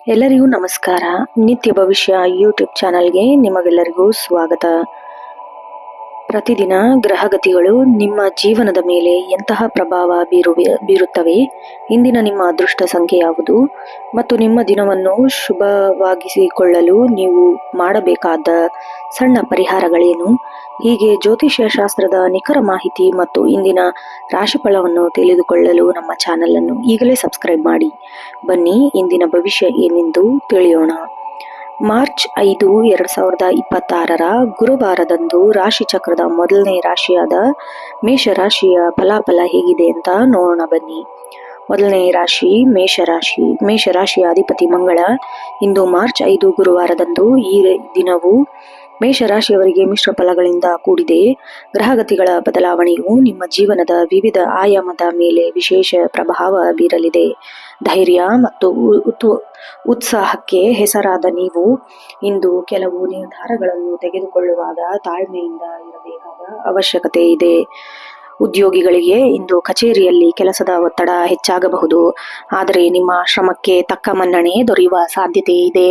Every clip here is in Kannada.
ಎಲ್ಲರಿಗೂ ನಮಸ್ಕಾರ. ನಿತ್ಯ ಭವಿಷ್ಯ ಯೂಟ್ಯೂಬ್ ಚಾನಲ್ಗೆ ನಿಮಗೆಲ್ಲರಿಗೂ ಸ್ವಾಗತ. ಪ್ರತಿದಿನ ಗ್ರಹಗತಿಗಳು ನಿಮ್ಮ ಜೀವನದ ಮೇಲೆ ಎಂತಹ ಪ್ರಭಾವ ಬೀರುತ್ತವೆ, ಇಂದಿನ ನಿಮ್ಮ ಅದೃಷ್ಟ ಸಂಖ್ಯೆ ಯಾವುದು ಮತ್ತು ನಿಮ್ಮ ದಿನವನ್ನು ಶುಭವಾಗಿಸಿಕೊಳ್ಳಲು ನೀವು ಮಾಡಬೇಕಾದ ಸಣ್ಣ ಪರಿಹಾರಗಳೇನು, ಹೀಗೆ ಜ್ಯೋತಿಷ್ಯ ಶಾಸ್ತ್ರದ ನಿಖರ ಮಾಹಿತಿ ಮತ್ತು ಇಂದಿನ ರಾಶಿಫಲವನ್ನು ತಿಳಿದುಕೊಳ್ಳಲು ನಮ್ಮ ಚಾನಲ್ ಅನ್ನು ಈಗಲೇ ಸಬ್ಸ್ಕ್ರೈಬ್ ಮಾಡಿ. ಬನ್ನಿ ಇಂದಿನ ಭವಿಷ್ಯ ಏನೆಂದು ತಿಳಿಯೋಣ. ಮಾರ್ಚ್ 5, 2026 ಗುರುವಾರದಂದು ರಾಶಿ ಚಕ್ರದ ಮೊದಲನೇ ರಾಶಿಯಾದ ಮೇಷರಾಶಿಯ ಫಲಾಫಲ ಹೇಗಿದೆ ಅಂತ ನೋಡೋಣ ಬನ್ನಿ. ಮೊದಲನೇ ರಾಶಿ ಮೇಷರಾಶಿ. ಮೇಷರಾಶಿಯ ಅಧಿಪತಿ ಮಂಗಳ. ಇಂದು ಮಾರ್ಚ್ 5 ಗುರುವಾರದಂದು ಈ ದಿನವು ಮೇಷರಾಶಿಯವರಿಗೆ ಮಿಶ್ರ ಫಲಗಳಿಂದ ಕೂಡಿದೆ. ಗ್ರಹಗತಿಗಳ ಬದಲಾವಣೆಯು ನಿಮ್ಮ ಜೀವನದ ವಿವಿಧ ಆಯಾಮದ ಮೇಲೆ ವಿಶೇಷ ಪ್ರಭಾವ ಬೀರಲಿದೆ. ಧೈರ್ಯ ಮತ್ತು ಉತ್ಸಾಹಕ್ಕೆ ಹೆಸರಾದ ನೀವು ಇಂದು ಕೆಲವು ನಿರ್ಧಾರಗಳನ್ನು ತೆಗೆದುಕೊಳ್ಳುವಾಗ ತಾಳ್ಮೆಯಿಂದ ಇರಬೇಕಾದ ಅವಶ್ಯಕತೆ ಇದೆ. ಉದ್ಯೋಗಿಗಳಿಗೆ ಇಂದು ಕಚೇರಿಯಲ್ಲಿ ಕೆಲಸದ ಒತ್ತಡ ಹೆಚ್ಚಾಗಬಹುದು, ಆದರೆ ನಿಮ್ಮ ಶ್ರಮಕ್ಕೆ ತಕ್ಕ ಮನ್ನಣೆ ದೊರೆಯುವ ಸಾಧ್ಯತೆ ಇದೆ.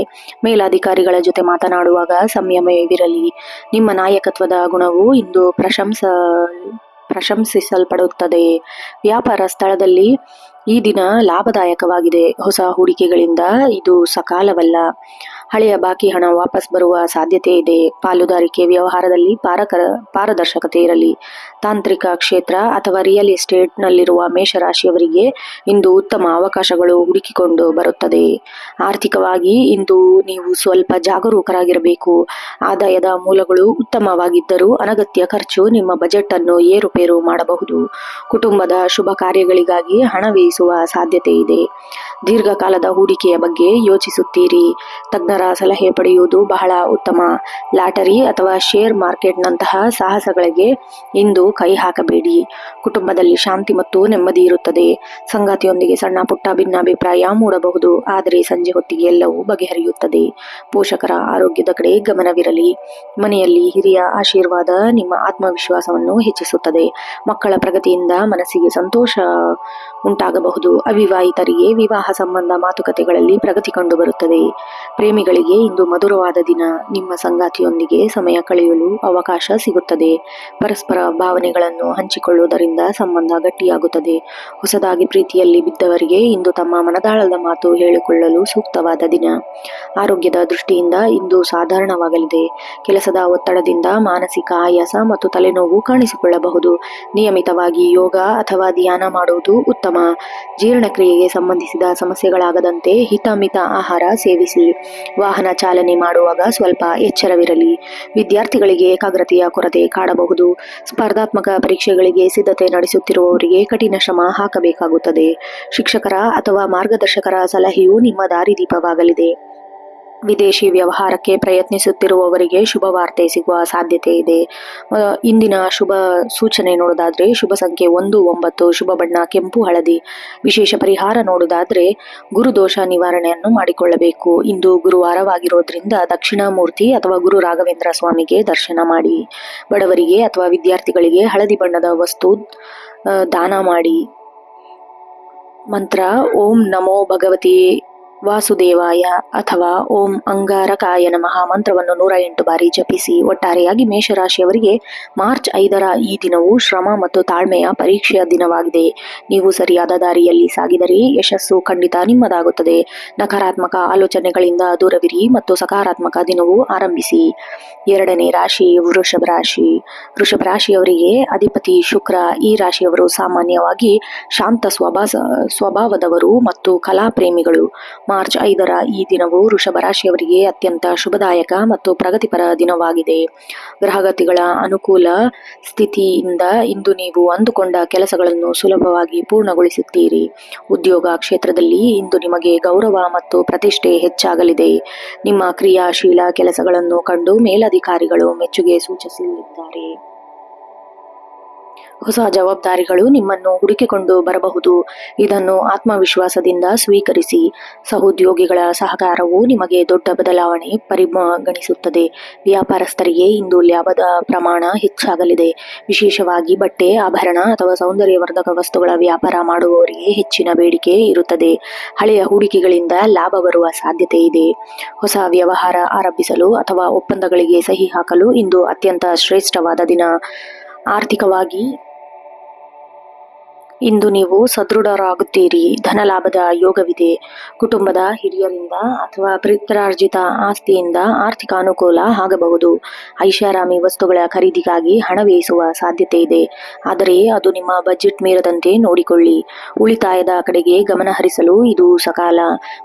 ಮೇಲಧಿಕಾರಿಗಳ ಜೊತೆ ಮಾತನಾಡುವಾಗ ಸಂಯಮವಿರಲಿ. ನಿಮ್ಮ ನಾಯಕತ್ವದ ಗುಣವು ಇಂದು ಪ್ರಶಂಸಿಸಲ್ಪಡುತ್ತದೆ. ವ್ಯಾಪಾರ ಸ್ಥಳದಲ್ಲಿ ಈ ದಿನ ಲಾಭದಾಯಕವಾಗಿದೆ. ಹೊಸ ಹೂಡಿಕೆಗಳಿಂದ ಇದು ಸಕಾಲವಲ್ಲ. ಹಳೆಯ ಬಾಕಿ ಹಣ ವಾಪಸ್ ಬರುವ ಸಾಧ್ಯತೆ ಇದೆ. ಪಾಲುದಾರಿಕೆ ವ್ಯವಹಾರದಲ್ಲಿ ಪಾರದರ್ಶಕತೆ ಇರಲಿ. ತಾಂತ್ರಿಕ ಕ್ಷೇತ್ರ ಅಥವಾ ರಿಯಲ್ ಎಸ್ಟೇಟ್ನಲ್ಲಿರುವ ಮೇಷರಾಶಿಯವರಿಗೆ ಇಂದು ಉತ್ತಮ ಅವಕಾಶಗಳು ಹುಡುಕಿಕೊಂಡು ಬರುತ್ತದೆ. ಆರ್ಥಿಕವಾಗಿ ಇಂದು ನೀವು ಸ್ವಲ್ಪ ಜಾಗರೂಕರಾಗಿರಬೇಕು. ಆದಾಯದ ಮೂಲಗಳು ಉತ್ತಮವಾಗಿದ್ದರೂ ಅನಗತ್ಯ ಖರ್ಚು ನಿಮ್ಮ ಬಜೆಟ್ ಅನ್ನು ಏರುಪೇರು ಮಾಡಬಹುದು. ಕುಟುಂಬದ ಶುಭ ಕಾರ್ಯಗಳಿಗಾಗಿ ಹಣ ವ್ಯಯಿಸುವ ಸಾಧ್ಯತೆ ಇದೆ. ದೀರ್ಘಕಾಲದ ಹೂಡಿಕೆಯ ಬಗ್ಗೆ ಯೋಚಿಸುತ್ತೀರಿ. ತಜ್ಞರ ಸಲಹೆ ಪಡೆಯುವುದು ಬಹಳ ಉತ್ತಮ. ಲಾಟರಿ ಅಥವಾ ಶೇರ್ ಮಾರ್ಕೆಟ್ನಂತಹ ಸಾಹಸಗಳಿಗೆ ಇಂದು ಕೈ ಹಾಕಬೇಡಿ. ಕುಟುಂಬದಲ್ಲಿ ಶಾಂತಿ ಮತ್ತು ನೆಮ್ಮದಿ ಇರುತ್ತದೆ. ಸಂಗಾತಿಯೊಂದಿಗೆ ಸಣ್ಣ ಪುಟ್ಟ ಭಿನ್ನಾಭಿಪ್ರಾಯ ಮೂಡಬಹುದು, ಆದರೆ ಸಂಜೆ ಹೊತ್ತಿಗೆ ಎಲ್ಲವೂ ಬಗೆಹರಿಯುತ್ತದೆ. ಪೋಷಕರ ಆರೋಗ್ಯದ ಕಡೆ ಗಮನವಿರಲಿ. ಮನೆಯಲ್ಲಿ ಹಿರಿಯ ಆಶೀರ್ವಾದ ನಿಮ್ಮ ಆತ್ಮವಿಶ್ವಾಸವನ್ನು ಹೆಚ್ಚಿಸುತ್ತದೆ. ಮಕ್ಕಳ ಪ್ರಗತಿಯಿಂದ ಮನಸ್ಸಿಗೆ ಸಂತೋಷ ಉಂಟಾಗಬಹುದು. ಅವಿವಾಹಿತರಿಗೆ ವಿವಾಹ ಸಂಬಂಧ ಮಾತುಕತೆಗಳಲ್ಲಿ ಪ್ರಗತಿ ಕಂಡುಬರುತ್ತದೆ. ಪ್ರೇಮಿಗಳಿಗೆ ಇಂದು ಮಧುರವಾದ ದಿನ. ನಿಮ್ಮ ಸಂಗಾತಿಯೊಂದಿಗೆ ಸಮಯ ಕಳೆಯಲು ಅವಕಾಶ ಸಿಗುತ್ತದೆ. ಪರಸ್ಪರ ಭಾವನೆಗಳನ್ನು ಹಂಚಿಕೊಳ್ಳುವುದರಿಂದ ಸಂಬಂಧ ಗಟ್ಟಿಯಾಗುತ್ತದೆ. ಹೊಸದಾಗಿ ಪ್ರೀತಿಯಲ್ಲಿ ಬಿದ್ದವರಿಗೆ ಇಂದು ತಮ್ಮ ಮನದಾಳದ ಮಾತು ಹೇಳಿಕೊಳ್ಳಲು ಸೂಕ್ತವಾದ ದಿನ. ಆರೋಗ್ಯದ ದೃಷ್ಟಿಯಿಂದ ಇಂದು ಸಾಧಾರಣವಾಗಲಿದೆ. ಕೆಲಸದ ಒತ್ತಡದಿಂದ ಮಾನಸಿಕ ಆಯಾಸ ಮತ್ತು ತಲೆನೋವು ಕಾಣಿಸಿಕೊಳ್ಳಬಹುದು. ನಿಯಮಿತವಾಗಿ ಯೋಗ ಅಥವಾ ಧ್ಯಾನ ಮಾಡುವುದು ಉತ್ತಮ. ಜೀರ್ಣಕ್ರಿಯೆಗೆ ಸಂಬಂಧಿಸಿದ ಸಮಸ್ಯೆಗಳಾಗದಂತೆ ಹಿತಮಿತ ಆಹಾರ ಸೇವಿಸಿ. ವಾಹನ ಚಾಲನೆ ಮಾಡುವಾಗ ಸ್ವಲ್ಪ ಎಚ್ಚರವಿರಲಿ. ವಿದ್ಯಾರ್ಥಿಗಳಿಗೆ ಏಕಾಗ್ರತೆಯ ಕೊರತೆ ಕಾಡಬಹುದು. ಸ್ಪರ್ಧಾತ್ಮಕ ಪರೀಕ್ಷೆಗಳಿಗೆ ಸಿದ್ಧತೆ ನಡೆಸುತ್ತಿರುವವರಿಗೆ ಕಠಿಣ ಶ್ರಮ ಹಾಕಬೇಕಾಗುತ್ತದೆ. ಶಿಕ್ಷಕರ ಅಥವಾ ಮಾರ್ಗದರ್ಶಕರ ಸಲಹೆಯು ನಿಮ್ಮ ದಾರಿದೀಪವಾಗಲಿದೆ. ವಿದೇಶಿ ವ್ಯವಹಾರಕ್ಕೆ ಪ್ರಯತ್ನಿಸುತ್ತಿರುವವರಿಗೆ ಶುಭ ವಾರ್ತೆ ಸಿಗುವ ಸಾಧ್ಯತೆ ಇದೆ. ಇಂದಿನ ಶುಭ ಸೂಚನೆ ನೋಡೋದಾದ್ರೆ ಶುಭ ಸಂಖ್ಯೆ 1, 9, ಶುಭ ಬಣ್ಣ ಕೆಂಪು, ಹಳದಿ. ವಿಶೇಷ ಪರಿಹಾರ ನೋಡೋದಾದ್ರೆ ಗುರುದೋಷ ನಿವಾರಣೆಯನ್ನು ಮಾಡಿಕೊಳ್ಳಬೇಕು. ಇಂದು ಗುರುವಾರವಾಗಿರೋದ್ರಿಂದ ದಕ್ಷಿಣಾಮೂರ್ತಿ ಅಥವಾ ಗುರು ರಾಘವೇಂದ್ರ ಸ್ವಾಮಿಗೆ ದರ್ಶನ ಮಾಡಿ. ಬಡವರಿಗೆ ಅಥವಾ ವಿದ್ಯಾರ್ಥಿಗಳಿಗೆ ಹಳದಿ ಬಣ್ಣದ ವಸ್ತು ದಾನ ಮಾಡಿ. ಮಂತ್ರ ಓಂ ನಮೋ ಭಗವತಿ ವಾಸುದೇವಾಯ ಅಥವಾ ಓಂ ಅಂಗಾರಕಾಯ ನಮಃ ಮಂತ್ರವನ್ನು 108 ಬಾರಿ ಜಪಿಸಿ. ಒಟ್ಟಾರೆಯಾಗಿ ಮೇಷರಾಶಿಯವರಿಗೆ ಮಾರ್ಚ್ 5ರ ಈ ದಿನವು ಶ್ರಮ ಮತ್ತು ತಾಳ್ಮೆಯ ಪರೀಕ್ಷೆಯ ದಿನವಾಗಿದೆ. ನೀವು ಸರಿಯಾದ ದಾರಿಯಲ್ಲಿ ಸಾಗಿದರೆ ಯಶಸ್ಸು ಖಂಡಿತ ನಿಮ್ಮದಾಗುತ್ತದೆ. ನಕಾರಾತ್ಮಕ ಆಲೋಚನೆಗಳಿಂದ ದೂರವಿರಿ ಮತ್ತು ಸಕಾರಾತ್ಮಕ ದಿನವು ಆರಂಭಿಸಿ. ಎರಡನೇ ರಾಶಿ ವೃಷಭ ರಾಶಿ. ವೃಷಭ ರಾಶಿಯವರಿಗೆ ಅಧಿಪತಿ ಶುಕ್ರ. ಈ ರಾಶಿಯವರು ಸಾಮಾನ್ಯವಾಗಿ ಶಾಂತ ಸ್ವಭಾವದವರು ಮತ್ತು ಕಲಾ ಪ್ರೇಮಿಗಳು. ಮಾರ್ಚ್ 5ರ ಈ ದಿನವು ವೃಷಭ ರಾಶಿಯವರಿಗೆ ಅತ್ಯಂತ ಶುಭದಾಯಕ ಮತ್ತು ಪ್ರಗತಿಪರ ದಿನವಾಗಿದೆ. ಗ್ರಹಗತಿಗಳ ಅನುಕೂಲ ಸ್ಥಿತಿಯಿಂದ ಇಂದು ನೀವು ಅಂದುಕೊಂಡ ಕೆಲಸಗಳನ್ನು ಸುಲಭವಾಗಿ ಪೂರ್ಣಗೊಳಿಸುತ್ತೀರಿ. ಉದ್ಯೋಗ ಕ್ಷೇತ್ರದಲ್ಲಿ ಇಂದು ನಿಮಗೆ ಗೌರವ ಮತ್ತು ಪ್ರತಿಷ್ಠೆ ಹೆಚ್ಚಾಗಲಿದೆ. ನಿಮ್ಮ ಕ್ರಿಯಾಶೀಲ ಕೆಲಸಗಳನ್ನು ಕಂಡು ಮೇಲಧಿಕಾರಿಗಳು ಮೆಚ್ಚುಗೆ ಸೂಚಿಸಲಿದ್ದಾರೆ. ಹೊಸ ಜವಾಬ್ದಾರಿಗಳು ನಿಮ್ಮನ್ನು ಹುಡುಕಿಕೊಂಡು ಬರಬಹುದು. ಇದನ್ನು ಆತ್ಮವಿಶ್ವಾಸದಿಂದ ಸ್ವೀಕರಿಸಿ. ಸಹೋದ್ಯೋಗಿಗಳ ಸಹಕಾರವು ನಿಮಗೆ ದೊಡ್ಡ ಬದಲಾವಣೆ ಪರಿಗಣಿಸುತ್ತದೆ. ವ್ಯಾಪಾರಸ್ಥರಿಗೆ ಇಂದು ಲಾಭದ ಪ್ರಮಾಣ ಹೆಚ್ಚಾಗಲಿದೆ. ವಿಶೇಷವಾಗಿ ಬಟ್ಟೆ, ಆಭರಣ ಅಥವಾ ಸೌಂದರ್ಯವರ್ಧಕ ವಸ್ತುಗಳ ವ್ಯಾಪಾರ ಮಾಡುವವರಿಗೆ ಹೆಚ್ಚಿನ ಬೇಡಿಕೆ ಇರುತ್ತದೆ. ಹಳೆಯ ಹೂಡಿಕೆಗಳಿಂದ ಲಾಭ ಬರುವ ಸಾಧ್ಯತೆ ಇದೆ. ಹೊಸ ವ್ಯವಹಾರ ಆರಂಭಿಸಲು ಅಥವಾ ಒಪ್ಪಂದಗಳಿಗೆ ಸಹಿ ಹಾಕಲು ಇಂದು ಅತ್ಯಂತ ಶ್ರೇಷ್ಠವಾದ ದಿನ. ಆರ್ಥಿಕವಾಗಿ ಇಂದು ನೀವು ಸದೃಢರಾಗುತ್ತೀರಿ. ಧನಲಾಭದ ಯೋಗವಿದೆ. ಕುಟುಂಬದ ಹಿರಿಯರಿಂದ ಅಥವಾ ಪಿತ್ರಾರ್ಜಿತ ಆಸ್ತಿಯಿಂದ ಆರ್ಥಿಕ ಅನುಕೂಲ ಆಗಬಹುದು. ಐಷಾರಾಮಿ ವಸ್ತುಗಳ ಖರೀದಿಗಾಗಿ ಹಣ ವ್ಯಯಿಸುವ ಸಾಧ್ಯತೆ ಇದೆ, ಆದರೆ ಅದು ನಿಮ್ಮ ಬಜೆಟ್ ಮೀರದಂತೆ ನೋಡಿಕೊಳ್ಳಿ. ಉಳಿತಾಯದ ಕಡೆಗೆ ಗಮನ ಹರಿಸಲು ಇದು ಸಕಾಲ.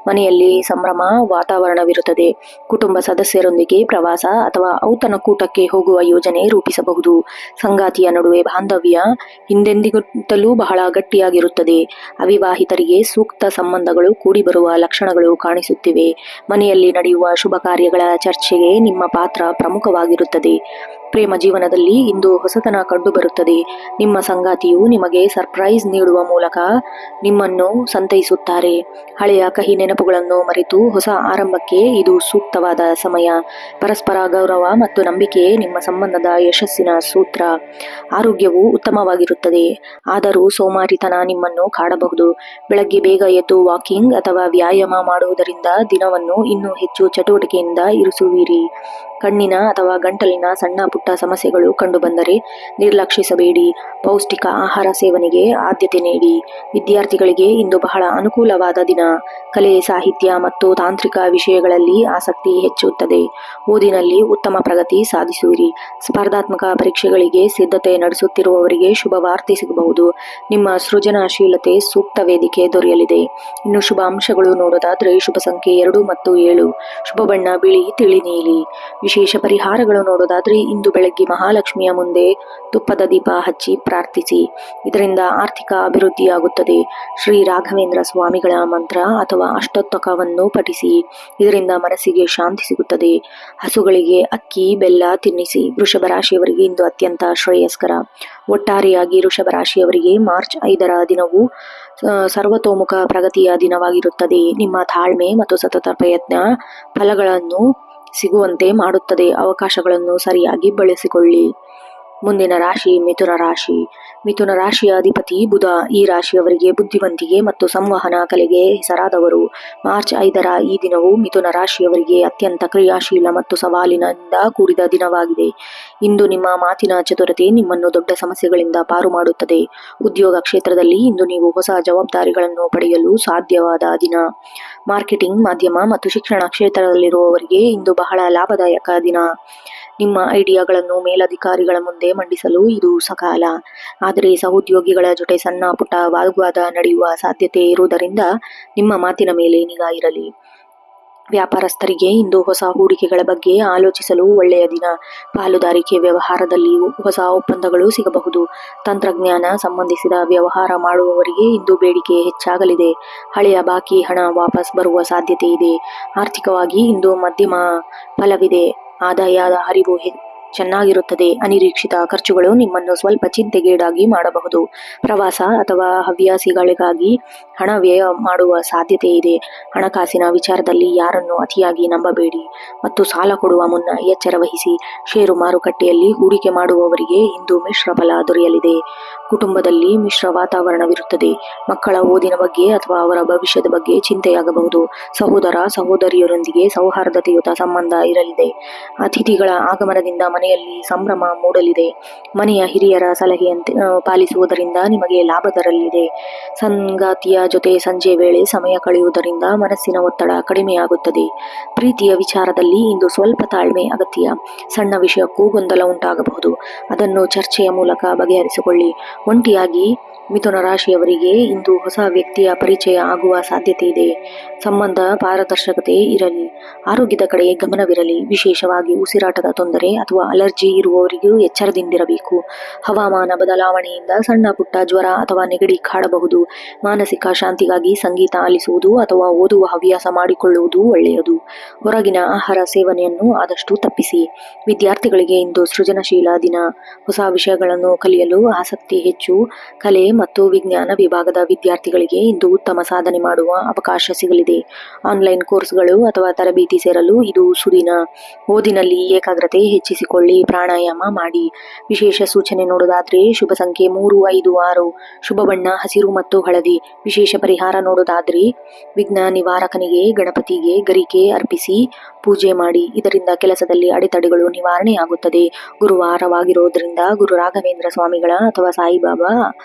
ಮನೆಯಲ್ಲಿ ಸಂಭ್ರಮ ವಾತಾವರಣವಿರುತ್ತದೆ. ಕುಟುಂಬ ಸದಸ್ಯರೊಂದಿಗೆ ಪ್ರವಾಸ ಅಥವಾ ಔತಣಕೂಟಕ್ಕೆ ಹೋಗುವ ಯೋಜನೆ ರೂಪಿಸಬಹುದು. ಸಂಗಾತಿಯ ನಡುವೆ ಬಾಂಧವ್ಯ ಹಿಂದೆಂದಿಗಿಂತಲೂ ಬಹಳ ಗಟ್ಟಿಯಾಗಿರುತ್ತದೆ. ಅವಿವಾಹಿತರಿಗೆ ಸೂಕ್ತ ಸಂಬಂಧಗಳು ಕೂಡಿಬರುವ ಲಕ್ಷಣಗಳು ಕಾಣಿಸುತ್ತಿವೆ. ಮನೆಯಲ್ಲಿ ನಡೆಯುವ ಶುಭ ಕಾರ್ಯಗಳ ಚರ್ಚೆಗೆ ನಿಮ್ಮ ಪಾತ್ರ ಪ್ರಮುಖವಾಗಿರುತ್ತದೆ. ಪ್ರೇಮ ಜೀವನದಲ್ಲಿ ಇಂದು ಹೊಸತನ ಕಂಡುಬರುತ್ತದೆ. ನಿಮ್ಮ ಸಂಗಾತಿಯು ನಿಮಗೆ ಸರ್ಪ್ರೈಸ್ ನೀಡುವ ಮೂಲಕ ನಿಮ್ಮನ್ನು ಸಂತೈಸುತ್ತಾರೆ. ಹಳೆಯ ಕಹಿ ನೆನಪುಗಳನ್ನು ಮರೆತು ಹೊಸ ಆರಂಭಕ್ಕೆ ಇದು ಸೂಕ್ತವಾದ ಸಮಯ. ಪರಸ್ಪರ ಗೌರವ ಮತ್ತು ನಂಬಿಕೆ ನಿಮ್ಮ ಸಂಬಂಧದ ಯಶಸ್ಸಿನ ಸೂತ್ರ. ಆರೋಗ್ಯವು ಉತ್ತಮವಾಗಿರುತ್ತದೆ, ಆದರೂ ಸೋಮಾರಿತನ ನಿಮ್ಮನ್ನು ಕಾಡಬಹುದು. ಬೆಳಗ್ಗೆ ಬೇಗ ಎದ್ದು ವಾಕಿಂಗ್ ಅಥವಾ ವ್ಯಾಯಾಮ ಮಾಡುವುದರಿಂದ ದಿನವನ್ನು ಇನ್ನೂ ಹೆಚ್ಚು ಚಟುವಟಿಕೆಯಿಂದ ಇರಿಸುವಿರಿ. ಕಣ್ಣಿನ ಅಥವಾ ಗಂಟಲಿನ ಸಣ್ಣ ಪುಟ್ಟ ಸಮಸ್ಯೆಗಳು ಕಂಡುಬಂದರೆ ನಿರ್ಲಕ್ಷಿಸಬೇಡಿ. ಪೌಷ್ಟಿಕ ಆಹಾರ ಸೇವನೆಗೆ ಆದ್ಯತೆ ನೀಡಿ. ವಿದ್ಯಾರ್ಥಿಗಳಿಗೆ ಇಂದು ಬಹಳ ಅನುಕೂಲವಾದ ದಿನ. ಕಲೆ, ಸಾಹಿತ್ಯ ಮತ್ತು ತಾಂತ್ರಿಕ ವಿಷಯಗಳಲ್ಲಿ ಆಸಕ್ತಿ ಹೆಚ್ಚುತ್ತದೆ. ಓದಿನಲ್ಲಿ ಉತ್ತಮ ಪ್ರಗತಿ ಸಾಧಿಸುವಿರಿ. ಸ್ಪರ್ಧಾತ್ಮಕ ಪರೀಕ್ಷೆಗಳಿಗೆ ಸಿದ್ಧತೆ ನಡೆಸುತ್ತಿರುವವರಿಗೆ ಶುಭ ವಾರ್ತೆ ಸಿಗಬಹುದು. ನಿಮ್ಮ ಸೃಜನಶೀಲತೆ ಸೂಕ್ತ ವೇದಿಕೆ ದೊರೆಯಲಿದೆ. ಇನ್ನು ಶುಭ ಅಂಶಗಳು ನೋಡೋದಾದ್ರೆ ಶುಭ ಸಂಖ್ಯೆ 2 ಮತ್ತು 7. ಶುಭ ಬಣ್ಣ ಬಿಳಿ, ತಿಳಿ ನೀಲಿ. ವಿಶೇಷ ಪರಿಹಾರಗಳು ನೋಡೋದಾದ್ರೆ ಇಂದು ಬೆಳಗ್ಗೆ ಮಹಾಲಕ್ಷ್ಮಿಯ ಮುಂದೆ ತುಪ್ಪದ ದೀಪ ಹಚ್ಚಿ ಪ್ರಾರ್ಥಿಸಿ. ಇದರಿಂದ ಆರ್ಥಿಕ ಅಭಿವೃದ್ಧಿಯಾಗುತ್ತದೆ. ಶ್ರೀ ರಾಘವೇಂದ್ರ ಸ್ವಾಮಿಗಳ ಮಂತ್ರ ಅಥವಾ ಅಷ್ಟೋತ್ತಕವನ್ನು ಪಠಿಸಿ. ಇದರಿಂದ ಮನಸ್ಸಿಗೆ ಶಾಂತಿ ಸಿಗುತ್ತದೆ. ಹಸುಗಳಿಗೆ ಅಕ್ಕಿ, ಬೆಲ್ಲ ತಿನ್ನಿಸಿ. ವೃಷಭ ರಾಶಿಯವರಿಗೆ ಇಂದು ಅತ್ಯಂತ ಶ್ರೇಯಸ್ಕರ. ಒಟ್ಟಾರೆಯಾಗಿ ವೃಷಭ ರಾಶಿಯವರಿಗೆ ಮಾರ್ಚ್ 5ರ ದಿನವು ಸರ್ವತೋಮುಖ ಪ್ರಗತಿಯ ದಿನವಾಗಿರುತ್ತದೆ. ನಿಮ್ಮ ತಾಳ್ಮೆ ಮತ್ತು ಸತತ ಪ್ರಯತ್ನ ಫಲಗಳನ್ನು ಸಿಗುವಂತೆ ಮಾಡುತ್ತದೆ. ಅವಕಾಶಗಳನ್ನು ಸರಿಯಾಗಿ ಬಳಸಿಕೊಳ್ಳಿ. ಮುಂದಿನ ರಾಶಿ ಮಿಥುನ ರಾಶಿ. ಮಿಥುನ ರಾಶಿಯ ಅಧಿಪತಿ ಬುಧ. ಈ ರಾಶಿಯವರಿಗೆ ಬುದ್ಧಿವಂತಿಕೆ ಮತ್ತು ಸಂವಹನ ಕಲೆಗೆ ಹೆಸರಾದವರು. ಮಾರ್ಚ್ 5ರ ಈ ದಿನವು ಮಿಥುನ ರಾಶಿಯವರಿಗೆ ಅತ್ಯಂತ ಕ್ರಿಯಾಶೀಲ ಮತ್ತು ಸವಾಲಿನಿಂದ ಕೂಡಿದ ದಿನವಾಗಿದೆ. ಇಂದು ನಿಮ್ಮ ಮಾತಿನ ಚತುರತೆ ನಿಮ್ಮನ್ನು ದೊಡ್ಡ ಸಮಸ್ಯೆಗಳಿಂದ ಪಾರು ಮಾಡುತ್ತದೆ. ಉದ್ಯೋಗ ಕ್ಷೇತ್ರದಲ್ಲಿ ಇಂದು ನೀವು ಹೊಸ ಜವಾಬ್ದಾರಿಗಳನ್ನು ಪಡೆಯಲು ಸಾಧ್ಯವಾದ ದಿನ. ಮಾರ್ಕೆಟಿಂಗ್, ಮಾಧ್ಯಮ ಮತ್ತು ಶಿಕ್ಷಣ ಕ್ಷೇತ್ರದಲ್ಲಿರುವವರಿಗೆ ಇಂದು ಬಹಳ ಲಾಭದಾಯಕ ದಿನ. ನಿಮ್ಮ ಐಡಿಯಾಗಳನ್ನು ಮೇಲಧಿಕಾರಿಗಳ ಮುಂದೆ ಮಂಡಿಸಲು ಇದು ಸಕಾಲ. ಆದರೆ ಸಹೋದ್ಯೋಗಿಗಳ ಜೊತೆ ಸಣ್ಣ ಪುಟ್ಟ ವಾಗ್ವಾದ ನಡೆಯುವ ಸಾಧ್ಯತೆ ಇರುವುದರಿಂದ ನಿಮ್ಮ ಮಾತಿನ ಮೇಲೆ ನಿಗಾ ಇರಲಿ. ವ್ಯಾಪಾರಸ್ಥರಿಗೆ ಇಂದು ಹೊಸ ಹೂಡಿಕೆಗಳ ಬಗ್ಗೆ ಆಲೋಚಿಸಲು ಒಳ್ಳೆಯ ದಿನ. ಪಾಲುದಾರಿಕೆ ವ್ಯವಹಾರದಲ್ಲಿ ಹೊಸ ಒಪ್ಪಂದಗಳು ಸಿಗಬಹುದು. ತಂತ್ರಜ್ಞಾನ ಸಂಬಂಧಿಸಿದ ವ್ಯವಹಾರ ಮಾಡುವವರಿಗೆ ಇಂದು ಬೇಡಿಕೆ ಹೆಚ್ಚಾಗಲಿದೆ. ಹಳೆಯ ಬಾಕಿ ಹಣ ವಾಪಸ್ ಬರುವ ಸಾಧ್ಯತೆ ಇದೆ. ಆರ್ಥಿಕವಾಗಿ ಇಂದು ಮಧ್ಯಮ ಫಲವಿದೆ. ಆದಾಯದ ಹರಿವು ಚೆನ್ನಾಗಿರುತ್ತದೆ. ಅನಿರೀಕ್ಷಿತ ಖರ್ಚುಗಳು ನಿಮ್ಮನ್ನು ಸ್ವಲ್ಪ ಚಿಂತೆಗೀಡಾಗಿ ಮಾಡಬಹುದು. ಪ್ರವಾಸ ಅಥವಾ ಹವ್ಯಾಸಿಗಳಿಗಾಗಿ ಹಣ ವ್ಯಯ ಮಾಡುವ ಸಾಧ್ಯತೆ ಇದೆ. ಹಣಕಾಸಿನ ವಿಚಾರದಲ್ಲಿ ಯಾರನ್ನು ಅತಿಯಾಗಿ ನಂಬಬೇಡಿ ಮತ್ತು ಸಾಲ ಕೊಡುವ ಮುನ್ನ ಎಚ್ಚರ ವಹಿಸಿ. ಷೇರು ಮಾರುಕಟ್ಟೆಯಲ್ಲಿ ಹೂಡಿಕೆ ಮಾಡುವವರಿಗೆ ಇಂದು ಮಿಶ್ರ ಫಲ ದೊರೆಯಲಿದೆ. ಕುಟುಂಬದಲ್ಲಿ ಮಿಶ್ರ ವಾತಾವರಣವಿರುತ್ತದೆ. ಮಕ್ಕಳ ಓದಿನ ಬಗ್ಗೆ ಅಥವಾ ಅವರ ಭವಿಷ್ಯದ ಬಗ್ಗೆ ಚಿಂತೆಯಾಗಬಹುದು. ಸಹೋದರ ಸಹೋದರಿಯರೊಂದಿಗೆ ಸೌಹಾರ್ದತೆಯುತ ಸಂಬಂಧ ಇರಲಿದೆ. ಅತಿಥಿಗಳ ಆಗಮನದಿಂದ ಮನೆಯಲ್ಲಿ ಸಂಭ್ರಮ ಮೂಡಲಿದೆ. ಮನೆಯ ಹಿರಿಯರ ಸಲಹೆಯಂತೆ ಪಾಲಿಸುವುದರಿಂದ ನಿಮಗೆ ಲಾಭ ತರಲಿದೆ. ಸಂಗಾತಿಯ ಜೊತೆ ಸಂಜೆ ವೇಳೆ ಸಮಯ ಕಳೆಯುವುದರಿಂದ ಮನಸ್ಸಿನ ಒತ್ತಡ ಕಡಿಮೆಯಾಗುತ್ತದೆ. ಪ್ರೀತಿಯ ವಿಚಾರದಲ್ಲಿ ಇಂದು ಸ್ವಲ್ಪ ತಾಳ್ಮೆ ಅಗತ್ಯ. ಸಣ್ಣ ವಿಷಯಕ್ಕೂ ಗೊಂದಲ ಉಂಟಾಗಬಹುದು. ಅದನ್ನು ಚರ್ಚೆಯ ಮೂಲಕ ಬಗೆಹರಿಸಿಕೊಳ್ಳಿ. ಒಂಟಿಯಾಗಿ ಮಿಥುನ ರಾಶಿಯವರಿಗೆ ಇಂದು ಹೊಸ ವ್ಯಕ್ತಿಯ ಪರಿಚಯ ಆಗುವ ಸಾಧ್ಯತೆ ಇದೆ. ಸಂಬಂಧ ಪಾರದರ್ಶಕತೆ ಇರಲಿ. ಆರೋಗ್ಯದ ಕಡೆ ಗಮನವಿರಲಿ. ವಿಶೇಷವಾಗಿ ಉಸಿರಾಟದ ತೊಂದರೆ ಅಥವಾ ಅಲರ್ಜಿ ಇರುವವರಿಗೂ ಎಚ್ಚರದಿಂದಿರಬೇಕು. ಹವಾಮಾನ ಬದಲಾವಣೆಯಿಂದ ಸಣ್ಣ ಪುಟ್ಟ ಜ್ವರ ಅಥವಾ ನೆಗಡಿ ಕಾಡಬಹುದು. ಮಾನಸಿಕ ಶಾಂತಿಗಾಗಿ ಸಂಗೀತ ಆಲಿಸುವುದು ಅಥವಾ ಓದುವ ಹವ್ಯಾಸ ಮಾಡಿಕೊಳ್ಳುವುದು ಒಳ್ಳೆಯದು. ಹೊರಗಿನ ಆಹಾರ ಸೇವನೆಯನ್ನು ಆದಷ್ಟು ತಪ್ಪಿಸಿ. ವಿದ್ಯಾರ್ಥಿಗಳಿಗೆ ಇಂದು ಸೃಜನಶೀಲ ದಿನ. ಹೊಸ ವಿಷಯಗಳನ್ನು ಕಲಿಯಲು ಆಸಕ್ತಿ ಹೆಚ್ಚು. ಕಲೆ ಮತ್ತು ವಿಜ್ಞಾನ ವಿಭಾಗದ ವಿದ್ಯಾರ್ಥಿಗಳಿಗೆ ಇಂದು ಉತ್ತಮ ಸಾಧನೆ ಮಾಡುವ ಅವಕಾಶ ಸಿಗಲಿದೆ. ಆನ್ಲೈನ್ ಕೋರ್ಸ್ಗಳು ಅಥವಾ ತರಬೇತಿ ಸೇರಲು ಇದು ಸುದಿನ. ಓದಿನಲ್ಲಿ ಏಕಾಗ್ರತೆ ಹೆಚ್ಚಿಸಿಕೊಳ್ಳಿ. ಪ್ರಾಣಾಯಾಮ ಮಾಡಿ. ವಿಶೇಷ ಸೂಚನೆ ನೋಡೋದಾದ್ರೆ ಶುಭ ಸಂಖ್ಯೆ 3, 5, 6. ಶುಭ ಬಣ್ಣ ಹಸಿರು ಮತ್ತು ಹಳದಿ. ವಿಶೇಷ ಪರಿಹಾರ ನೋಡೋದಾದ್ರೆ ವಿಘ್ನ ನಿವಾರಕನಿಗೆ ಗಣಪತಿಗೆ ಗರಿಕೆ ಅರ್ಪಿಸಿ ಪೂಜೆ ಮಾಡಿ. ಇದರಿಂದ ಕೆಲಸದಲ್ಲಿ ಅಡೆತಡೆಗಳು ನಿವಾರಣೆಯಾಗುತ್ತದೆ. ಗುರುವಾರವಾಗಿರೋದ್ರಿಂದ ಗುರು ರಾಘವೇಂದ್ರ ಸ್ವಾಮಿಗಳ ಅಥವಾ ಸಾಯಿಬಾಬಾ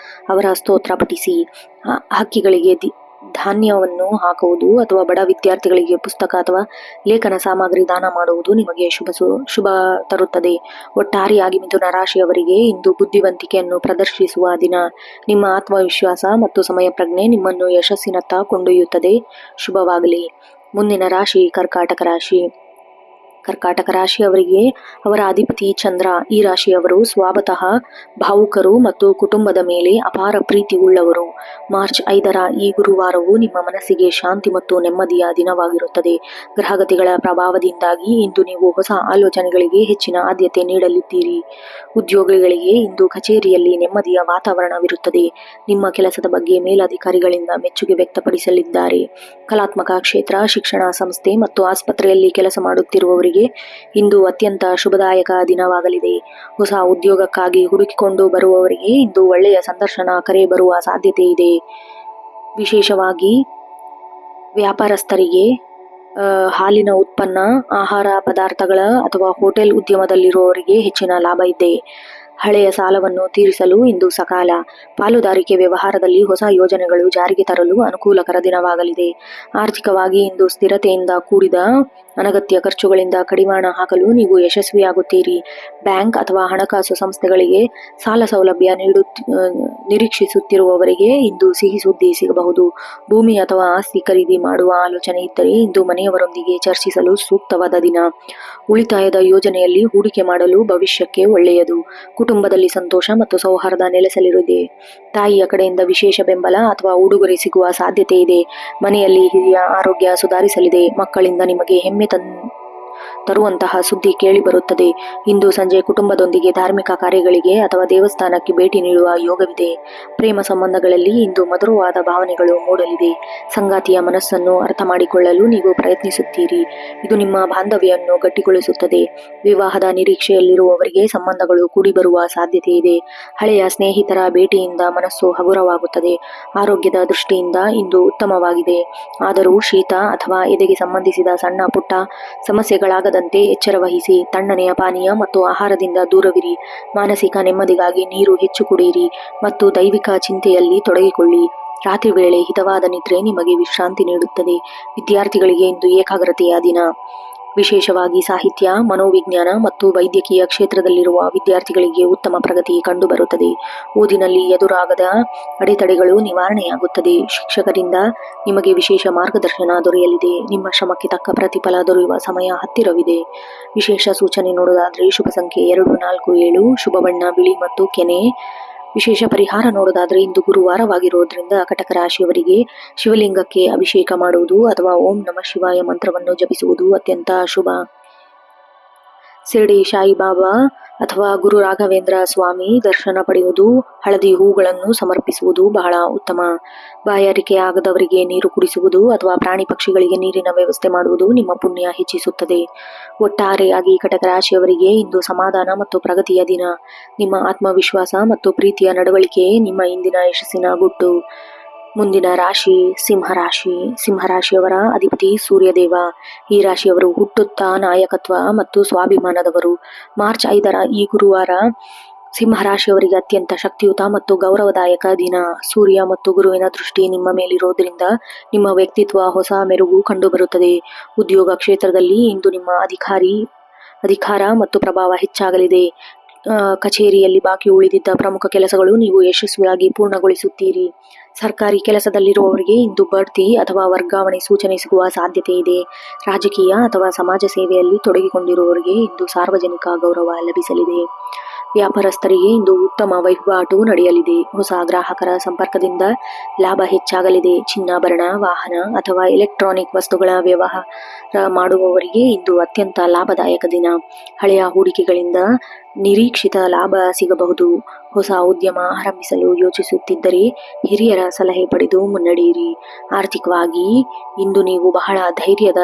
ಅವರ ಸ್ತೋತ್ರ ಪಠಿಸಿ. ಹಕ್ಕಿಗಳಿಗೆ ಧಾನ್ಯವನ್ನು ಹಾಕುವುದು ಅಥವಾ ಬಡ ವಿದ್ಯಾರ್ಥಿಗಳಿಗೆ ಪುಸ್ತಕ ಅಥವಾ ಲೇಖನ ಸಾಮಗ್ರಿ ದಾನ ಮಾಡುವುದು ನಿಮಗೆ ಶುಭ ತರುತ್ತದೆ. ಒಟ್ಟಾರೆಯಾಗಿ ಮಿಥುನ ರಾಶಿಯವರಿಗೆ ಇಂದು ಬುದ್ಧಿವಂತಿಕೆಯನ್ನು ಪ್ರದರ್ಶಿಸುವ ದಿನ. ನಿಮ್ಮ ಆತ್ಮವಿಶ್ವಾಸ ಮತ್ತು ಸಮಯ ಪ್ರಜ್ಞೆ ನಿಮ್ಮನ್ನು ಯಶಸ್ಸಿನತ್ತ ಕೊಂಡೊಯ್ಯುತ್ತದೆ. ಶುಭವಾಗಲಿ. ಮುಂದಿನ ರಾಶಿ ಕರ್ಕಾಟಕ ರಾಶಿ. ಕರ್ಕಾಟಕ ರಾಶಿಯವರಿಗೆ ಅವರ ಅಧಿಪತಿ ಚಂದ್ರ. ಈ ರಾಶಿಯವರು ಸ್ವಭಾವತಃ ಭಾವುಕರು ಮತ್ತು ಕುಟುಂಬದ ಮೇಲೆ ಅಪಾರ ಪ್ರೀತಿ ಉಳ್ಳವರು. ಮಾರ್ಚ್ 5ರ ಈ ಗುರುವಾರವು ನಿಮ್ಮ ಮನಸ್ಸಿಗೆ ಶಾಂತಿ ಮತ್ತು ನೆಮ್ಮದಿಯ ದಿನವಾಗಿರುತ್ತದೆ. ಗ್ರಹಗತಿಗಳ ಪ್ರಭಾವದಿಂದಾಗಿ ಇಂದು ನೀವು ಹೊಸ ಆಲೋಚನೆಗಳಿಗೆ ಹೆಚ್ಚಿನ ಆದ್ಯತೆ ನೀಡಲಿದ್ದೀರಿ. ಉದ್ಯೋಗಿಗಳಿಗೆ ಇಂದು ಕಚೇರಿಯಲ್ಲಿ ನೆಮ್ಮದಿಯ ವಾತಾವರಣವಿರುತ್ತದೆ. ನಿಮ್ಮ ಕೆಲಸದ ಬಗ್ಗೆ ಮೇಲಧಿಕಾರಿಗಳಿಂದ ಮೆಚ್ಚುಗೆ ವ್ಯಕ್ತಪಡಿಸಲಿದ್ದಾರೆ. ಕಲಾತ್ಮಕ ಕ್ಷೇತ್ರ, ಶಿಕ್ಷಣ ಸಂಸ್ಥೆ ಮತ್ತು ಆಸ್ಪತ್ರೆಯಲ್ಲಿ ಕೆಲಸ ಮಾಡುತ್ತಿರುವವರಿಗೆ ಇಂದು ಅತ್ಯಂತ ಶುಭದಾಯಕ ದಿನವಾಗಲಿದೆ. ಹೊಸ ಉದ್ಯೋಗಕ್ಕಾಗಿ ಹುಡುಕಿಕೊಂಡು ಬರುವವರಿಗೆ ಇಂದು ಒಳ್ಳೆಯ ಸಂದರ್ಶನ ಕರೆ ಬರುವ ಸಾಧ್ಯತೆ ಇದೆ. ವಿಶೇಷವಾಗಿ ವ್ಯಾಪಾರಸ್ಥರಿಗೆ ಹಾಲಿನ ಉತ್ಪನ್ನ, ಆಹಾರ ಪದಾರ್ಥಗಳ ಅಥವಾ ಹೋಟೆಲ್ ಉದ್ಯಮದಲ್ಲಿರುವವರಿಗೆ ಹೆಚ್ಚಿನ ಲಾಭ ಇದೆ. ಹಳೆಯ ಸಾಲವನ್ನು ತೀರಿಸಲು ಇಂದು ಸಕಾಲ. ಪಾಲುದಾರಿಕೆ ವ್ಯವಹಾರದಲ್ಲಿ ಹೊಸ ಯೋಜನೆಗಳು ಜಾರಿಗೆ ತರಲು ಅನುಕೂಲಕರ ದಿನವಾಗಲಿದೆ. ಆರ್ಥಿಕವಾಗಿ ಇಂದು ಸ್ಥಿರತೆಯಿಂದ ಕೂಡಿದ ಅನಗತ್ಯ ಖರ್ಚುಗಳಿಂದ ಕಡಿವಾಣ ಹಾಕಲು ನೀವು ಯಶಸ್ವಿಯಾಗುತ್ತೀರಿ. ಬ್ಯಾಂಕ್ ಅಥವಾ ಹಣಕಾಸು ಸಂಸ್ಥೆಗಳಿಗೆ ಸಾಲ ಸೌಲಭ್ಯ ನಿರೀಕ್ಷಿಸುತ್ತಿರುವವರಿಗೆ ಇಂದು ಸಿಹಿ ಸುದ್ದಿ ಸಿಗಬಹುದು. ಭೂಮಿ ಅಥವಾ ಆಸ್ತಿ ಖರೀದಿ ಮಾಡುವ ಆಲೋಚನೆ ಇದ್ದರೆ ಇಂದು ಮನೆಯವರೊಂದಿಗೆ ಚರ್ಚಿಸಲು ಸೂಕ್ತವಾದ ದಿನ. ಉಳಿತಾಯದ ಯೋಜನೆಯಲ್ಲಿ ಹೂಡಿಕೆ ಮಾಡಲು ಭವಿಷ್ಯಕ್ಕೆ ಒಳ್ಳೆಯದು. ಕುಟುಂಬದಲ್ಲಿ ಸಂತೋಷ ಮತ್ತು ಸೌಹಾರ್ದ ನೆಲೆಸಲಿರುತ್ತದೆ. ತಾಯಿಯ ಕಡೆಯಿಂದ ವಿಶೇಷ ಬೆಂಬಲ ಅಥವಾ ಉಡುಗೊರೆ ಸಿಗುವ ಸಾಧ್ಯತೆ ಇದೆ. ಮನೆಯಲ್ಲಿ ಹಿರಿಯ ಆರೋಗ್ಯ ಸುಧಾರಿಸಲಿದೆ. ಮಕ್ಕಳಿಂದ ನಿಮಗೆ ಹೆಮ್ಮೆ ತರುವಂತಹ ಸುದ್ದಿ ಕೇಳಿ ಬರುತ್ತದೆ. ಇಂದು ಸಂಜೆ ಕುಟುಂಬದೊಂದಿಗೆ ಧಾರ್ಮಿಕ ಕಾರ್ಯಗಳಿಗೆ ಅಥವಾ ದೇವಸ್ಥಾನಕ್ಕೆ ಭೇಟಿ ನೀಡುವ ಯೋಗವಿದೆ. ಪ್ರೇಮ ಸಂಬಂಧಗಳಲ್ಲಿ ಇಂದು ಮಧುರವಾದ ಭಾವನೆಗಳು ಮೂಡಲಿದೆ. ಸಂಗಾತಿಯ ಮನಸ್ಸನ್ನು ಅರ್ಥ ಮಾಡಿಕೊಳ್ಳಲು ನೀವು ಪ್ರಯತ್ನಿಸುತ್ತೀರಿ. ಇದು ನಿಮ್ಮ ಬಾಂಧವ್ಯವನ್ನು ಗಟ್ಟಿಗೊಳಿಸುತ್ತದೆ. ವಿವಾಹದ ನಿರೀಕ್ಷೆಯಲ್ಲಿರುವವರಿಗೆ ಸಂಬಂಧಗಳು ಕೂಡಿಬರುವ ಸಾಧ್ಯತೆ ಇದೆ. ಹಳೆಯ ಸ್ನೇಹಿತರ ಭೇಟಿಯಿಂದ ಮನಸ್ಸು ಹಗುರವಾಗುತ್ತದೆ. ಆರೋಗ್ಯದ ದೃಷ್ಟಿಯಿಂದ ಇಂದು ಉತ್ತಮವಾಗಿದೆ. ಆದರೂ ಶೀತ ಅಥವಾ ಎದೆಗೆ ಸಂಬಂಧಿಸಿದ ಸಣ್ಣ ಪುಟ್ಟ ಸಮಸ್ಯೆಗಳಾಗದಂತೆ ಎಚ್ಚರ ವಹಿಸಿ. ತಣ್ಣನೆಯ ಪಾನೀಯ ಮತ್ತು ಆಹಾರದಿಂದ ದೂರವಿರಿ. ಮಾನಸಿಕ ನೆಮ್ಮದಿಗಾಗಿ ನೀರು ಹೆಚ್ಚು ಕುಡಿಯಿರಿ ಮತ್ತು ದೈವಿಕ ಚಿಂತೆಯಲ್ಲಿ ತೊಡಗಿಕೊಳ್ಳಿ. ರಾತ್ರಿ ವೇಳೆ ಹಿತವಾದ ನಿದ್ರೆ ನಿಮಗೆ ವಿಶ್ರಾಂತಿ ನೀಡುತ್ತದೆ. ವಿದ್ಯಾರ್ಥಿಗಳಿಗೆ ಇಂದು ಏಕಾಗ್ರತೆಯ ದಿನ. ವಿಶೇಷವಾಗಿ ಸಾಹಿತ್ಯ, ಮನೋವಿಜ್ಞಾನ ಮತ್ತು ವೈದ್ಯಕೀಯ ಕ್ಷೇತ್ರದಲ್ಲಿರುವ ವಿದ್ಯಾರ್ಥಿಗಳಿಗೆ ಉತ್ತಮ ಪ್ರಗತಿ ಕಂಡುಬರುತ್ತದೆ. ಓದಿನಲ್ಲಿ ಎದುರಾಗದ ಅಡೆತಡೆಗಳು ನಿವಾರಣೆಯಾಗುತ್ತದೆ. ಶಿಕ್ಷಕರಿಂದ ನಿಮಗೆ ವಿಶೇಷ ಮಾರ್ಗದರ್ಶನ ದೊರೆಯಲಿದೆ. ನಿಮ್ಮ ಶ್ರಮಕ್ಕೆ ತಕ್ಕ ಪ್ರತಿಫಲ ದೊರೆಯುವ ಸಮಯ ಹತ್ತಿರವಿದೆ. ವಿಶೇಷ ಸೂಚನೆ ನೋಡೋದಾದ್ರೆ ಶುಭ ಸಂಖ್ಯೆ 2, 4, 7. ಶುಭ ಬಣ್ಣ ಬಿಳಿ ಮತ್ತು ಕೆನೆ. ವಿಶೇಷ ಪರಿಹಾರ ನೋಡೋದಾದ್ರೆ ಇಂದು ಗುರುವಾರವಾಗಿರೋದ್ರಿಂದ ಕಟಕ ರಾಶಿಯವರಿಗೆ ಶಿವಲಿಂಗಕ್ಕೆ ಅಭಿಷೇಕ ಮಾಡುವುದು ಅಥವಾ ಓಂ ನಮಃ ಶಿವಾಯ ಮಂತ್ರವನ್ನು ಜಪಿಸುವುದು ಅತ್ಯಂತ ಶುಭ. ಶಿರಡಿ ಸಾಯಿಬಾಬಾ ಅಥವಾ ಗುರು ರಾಘವೇಂದ್ರ ಸ್ವಾಮಿ ದರ್ಶನ ಪಡೆಯುವುದು, ಹಳದಿ ಹೂಗಳನ್ನು ಸಮರ್ಪಿಸುವುದು ಬಹಳ ಉತ್ತಮ. ಬಾಯಾರಿಕೆ ಆಗದವರಿಗೆ ನೀರು ಕುಡಿಸುವುದು ಅಥವಾ ಪ್ರಾಣಿ ಪಕ್ಷಿಗಳಿಗೆ ನೀರಿನ ವ್ಯವಸ್ಥೆ ಮಾಡುವುದು ನಿಮ್ಮ ಪುಣ್ಯ ಹೆಚ್ಚಿಸುತ್ತದೆ. ಒಟ್ಟಾರೆಯಾಗಿ ಕಟಕ ರಾಶಿಯವರಿಗೆ ಇಂದು ಸಮಾಧಾನ ಮತ್ತು ಪ್ರಗತಿಯ ದಿನ. ನಿಮ್ಮ ಆತ್ಮವಿಶ್ವಾಸ ಮತ್ತು ಪ್ರೀತಿಯ ನಡವಳಿಕೆ ನಿಮ್ಮ ಇಂದಿನ ಯಶಸ್ಸಿನ ಗುಟ್ಟು. ಮುಂದಿನ ರಾಶಿ ಸಿಂಹರಾಶಿ. ಸಿಂಹರಾಶಿಯವರ ಅಧಿಪತಿ ಸೂರ್ಯದೇವ. ಈ ರಾಶಿಯವರು ಹುಟ್ಟುತ್ತಾ ನಾಯಕತ್ವ ಮತ್ತು ಸ್ವಾಭಿಮಾನದವರು. ಮಾರ್ಚ್ 5ರ ಈ ಗುರುವಾರ ಸಿಂಹರಾಶಿಯವರಿಗೆ ಅತ್ಯಂತ ಶಕ್ತಿಯುತ ಮತ್ತು ಗೌರವದಾಯಕ ದಿನ. ಸೂರ್ಯ ಮತ್ತು ಗುರುವಿನ ದೃಷ್ಟಿ ನಿಮ್ಮ ಮೇಲಿರೋದ್ರಿಂದ ನಿಮ್ಮ ವ್ಯಕ್ತಿತ್ವ ಹೊಸ ಮೆರುಗು ಕಂಡುಬರುತ್ತದೆ. ಉದ್ಯೋಗ ಕ್ಷೇತ್ರದಲ್ಲಿ ಇಂದು ನಿಮ್ಮ ಅಧಿಕಾರ ಮತ್ತು ಪ್ರಭಾವ ಹೆಚ್ಚಾಗಲಿದೆ. ಕಚೇರಿಯಲ್ಲಿ ಬಾಕಿ ಉಳಿದಿದ್ದ ಪ್ರಮುಖ ಕೆಲಸಗಳು ನೀವು ಯಶಸ್ವಿಯಾಗಿ ಪೂರ್ಣಗೊಳಿಸುತ್ತೀರಿ. ಸರ್ಕಾರಿ ಕೆಲಸದಲ್ಲಿರುವವರಿಗೆ ಇಂದು ಬಡ್ತಿ ಅಥವಾ ವರ್ಗಾವಣೆ ಸೂಚನೆ ಸಿಗುವ ಸಾಧ್ಯತೆ ಇದೆ. ರಾಜಕೀಯ ಅಥವಾ ಸಮಾಜ ಸೇವೆಯಲ್ಲಿ ತೊಡಗಿಕೊಂಡಿರುವವರಿಗೆ ಇಂದು ಸಾರ್ವಜನಿಕ ಗೌರವ ಲಭಿಸಲಿದೆ. ವ್ಯಾಪಾರಸ್ಥರಿಗೆ ಇಂದು ಉತ್ತಮ ವಹಿವಾಟು ನಡೆಯಲಿದೆ. ಹೊಸ ಗ್ರಾಹಕರ ಸಂಪರ್ಕದಿಂದ ಲಾಭ ಹೆಚ್ಚಾಗಲಿದೆ. ಚಿನ್ನಾಭರಣ, ವಾಹನ ಅಥವಾ ಎಲೆಕ್ಟ್ರಾನಿಕ್ ವಸ್ತುಗಳ ವ್ಯವಹಾರ ಮಾಡುವವರಿಗೆ ಇಂದು ಅತ್ಯಂತ ಲಾಭದಾಯಕ ದಿನ. ಹಳೆಯ ಹೂಡಿಕೆಗಳಿಂದ ನಿರೀಕ್ಷಿತ ಲಾಭ ಸಿಗಬಹುದು. ಹೊಸ ಉದ್ಯಮ ಆರಂಭಿಸಲು ಯೋಚಿಸುತ್ತಿದ್ದರೆ ಹಿರಿಯರ ಸಲಹೆ ಪಡೆದು ಮುನ್ನಡೆಯಿರಿ. ಆರ್ಥಿಕವಾಗಿ ಇಂದು ನೀವು ಬಹಳ ಧೈರ್ಯದ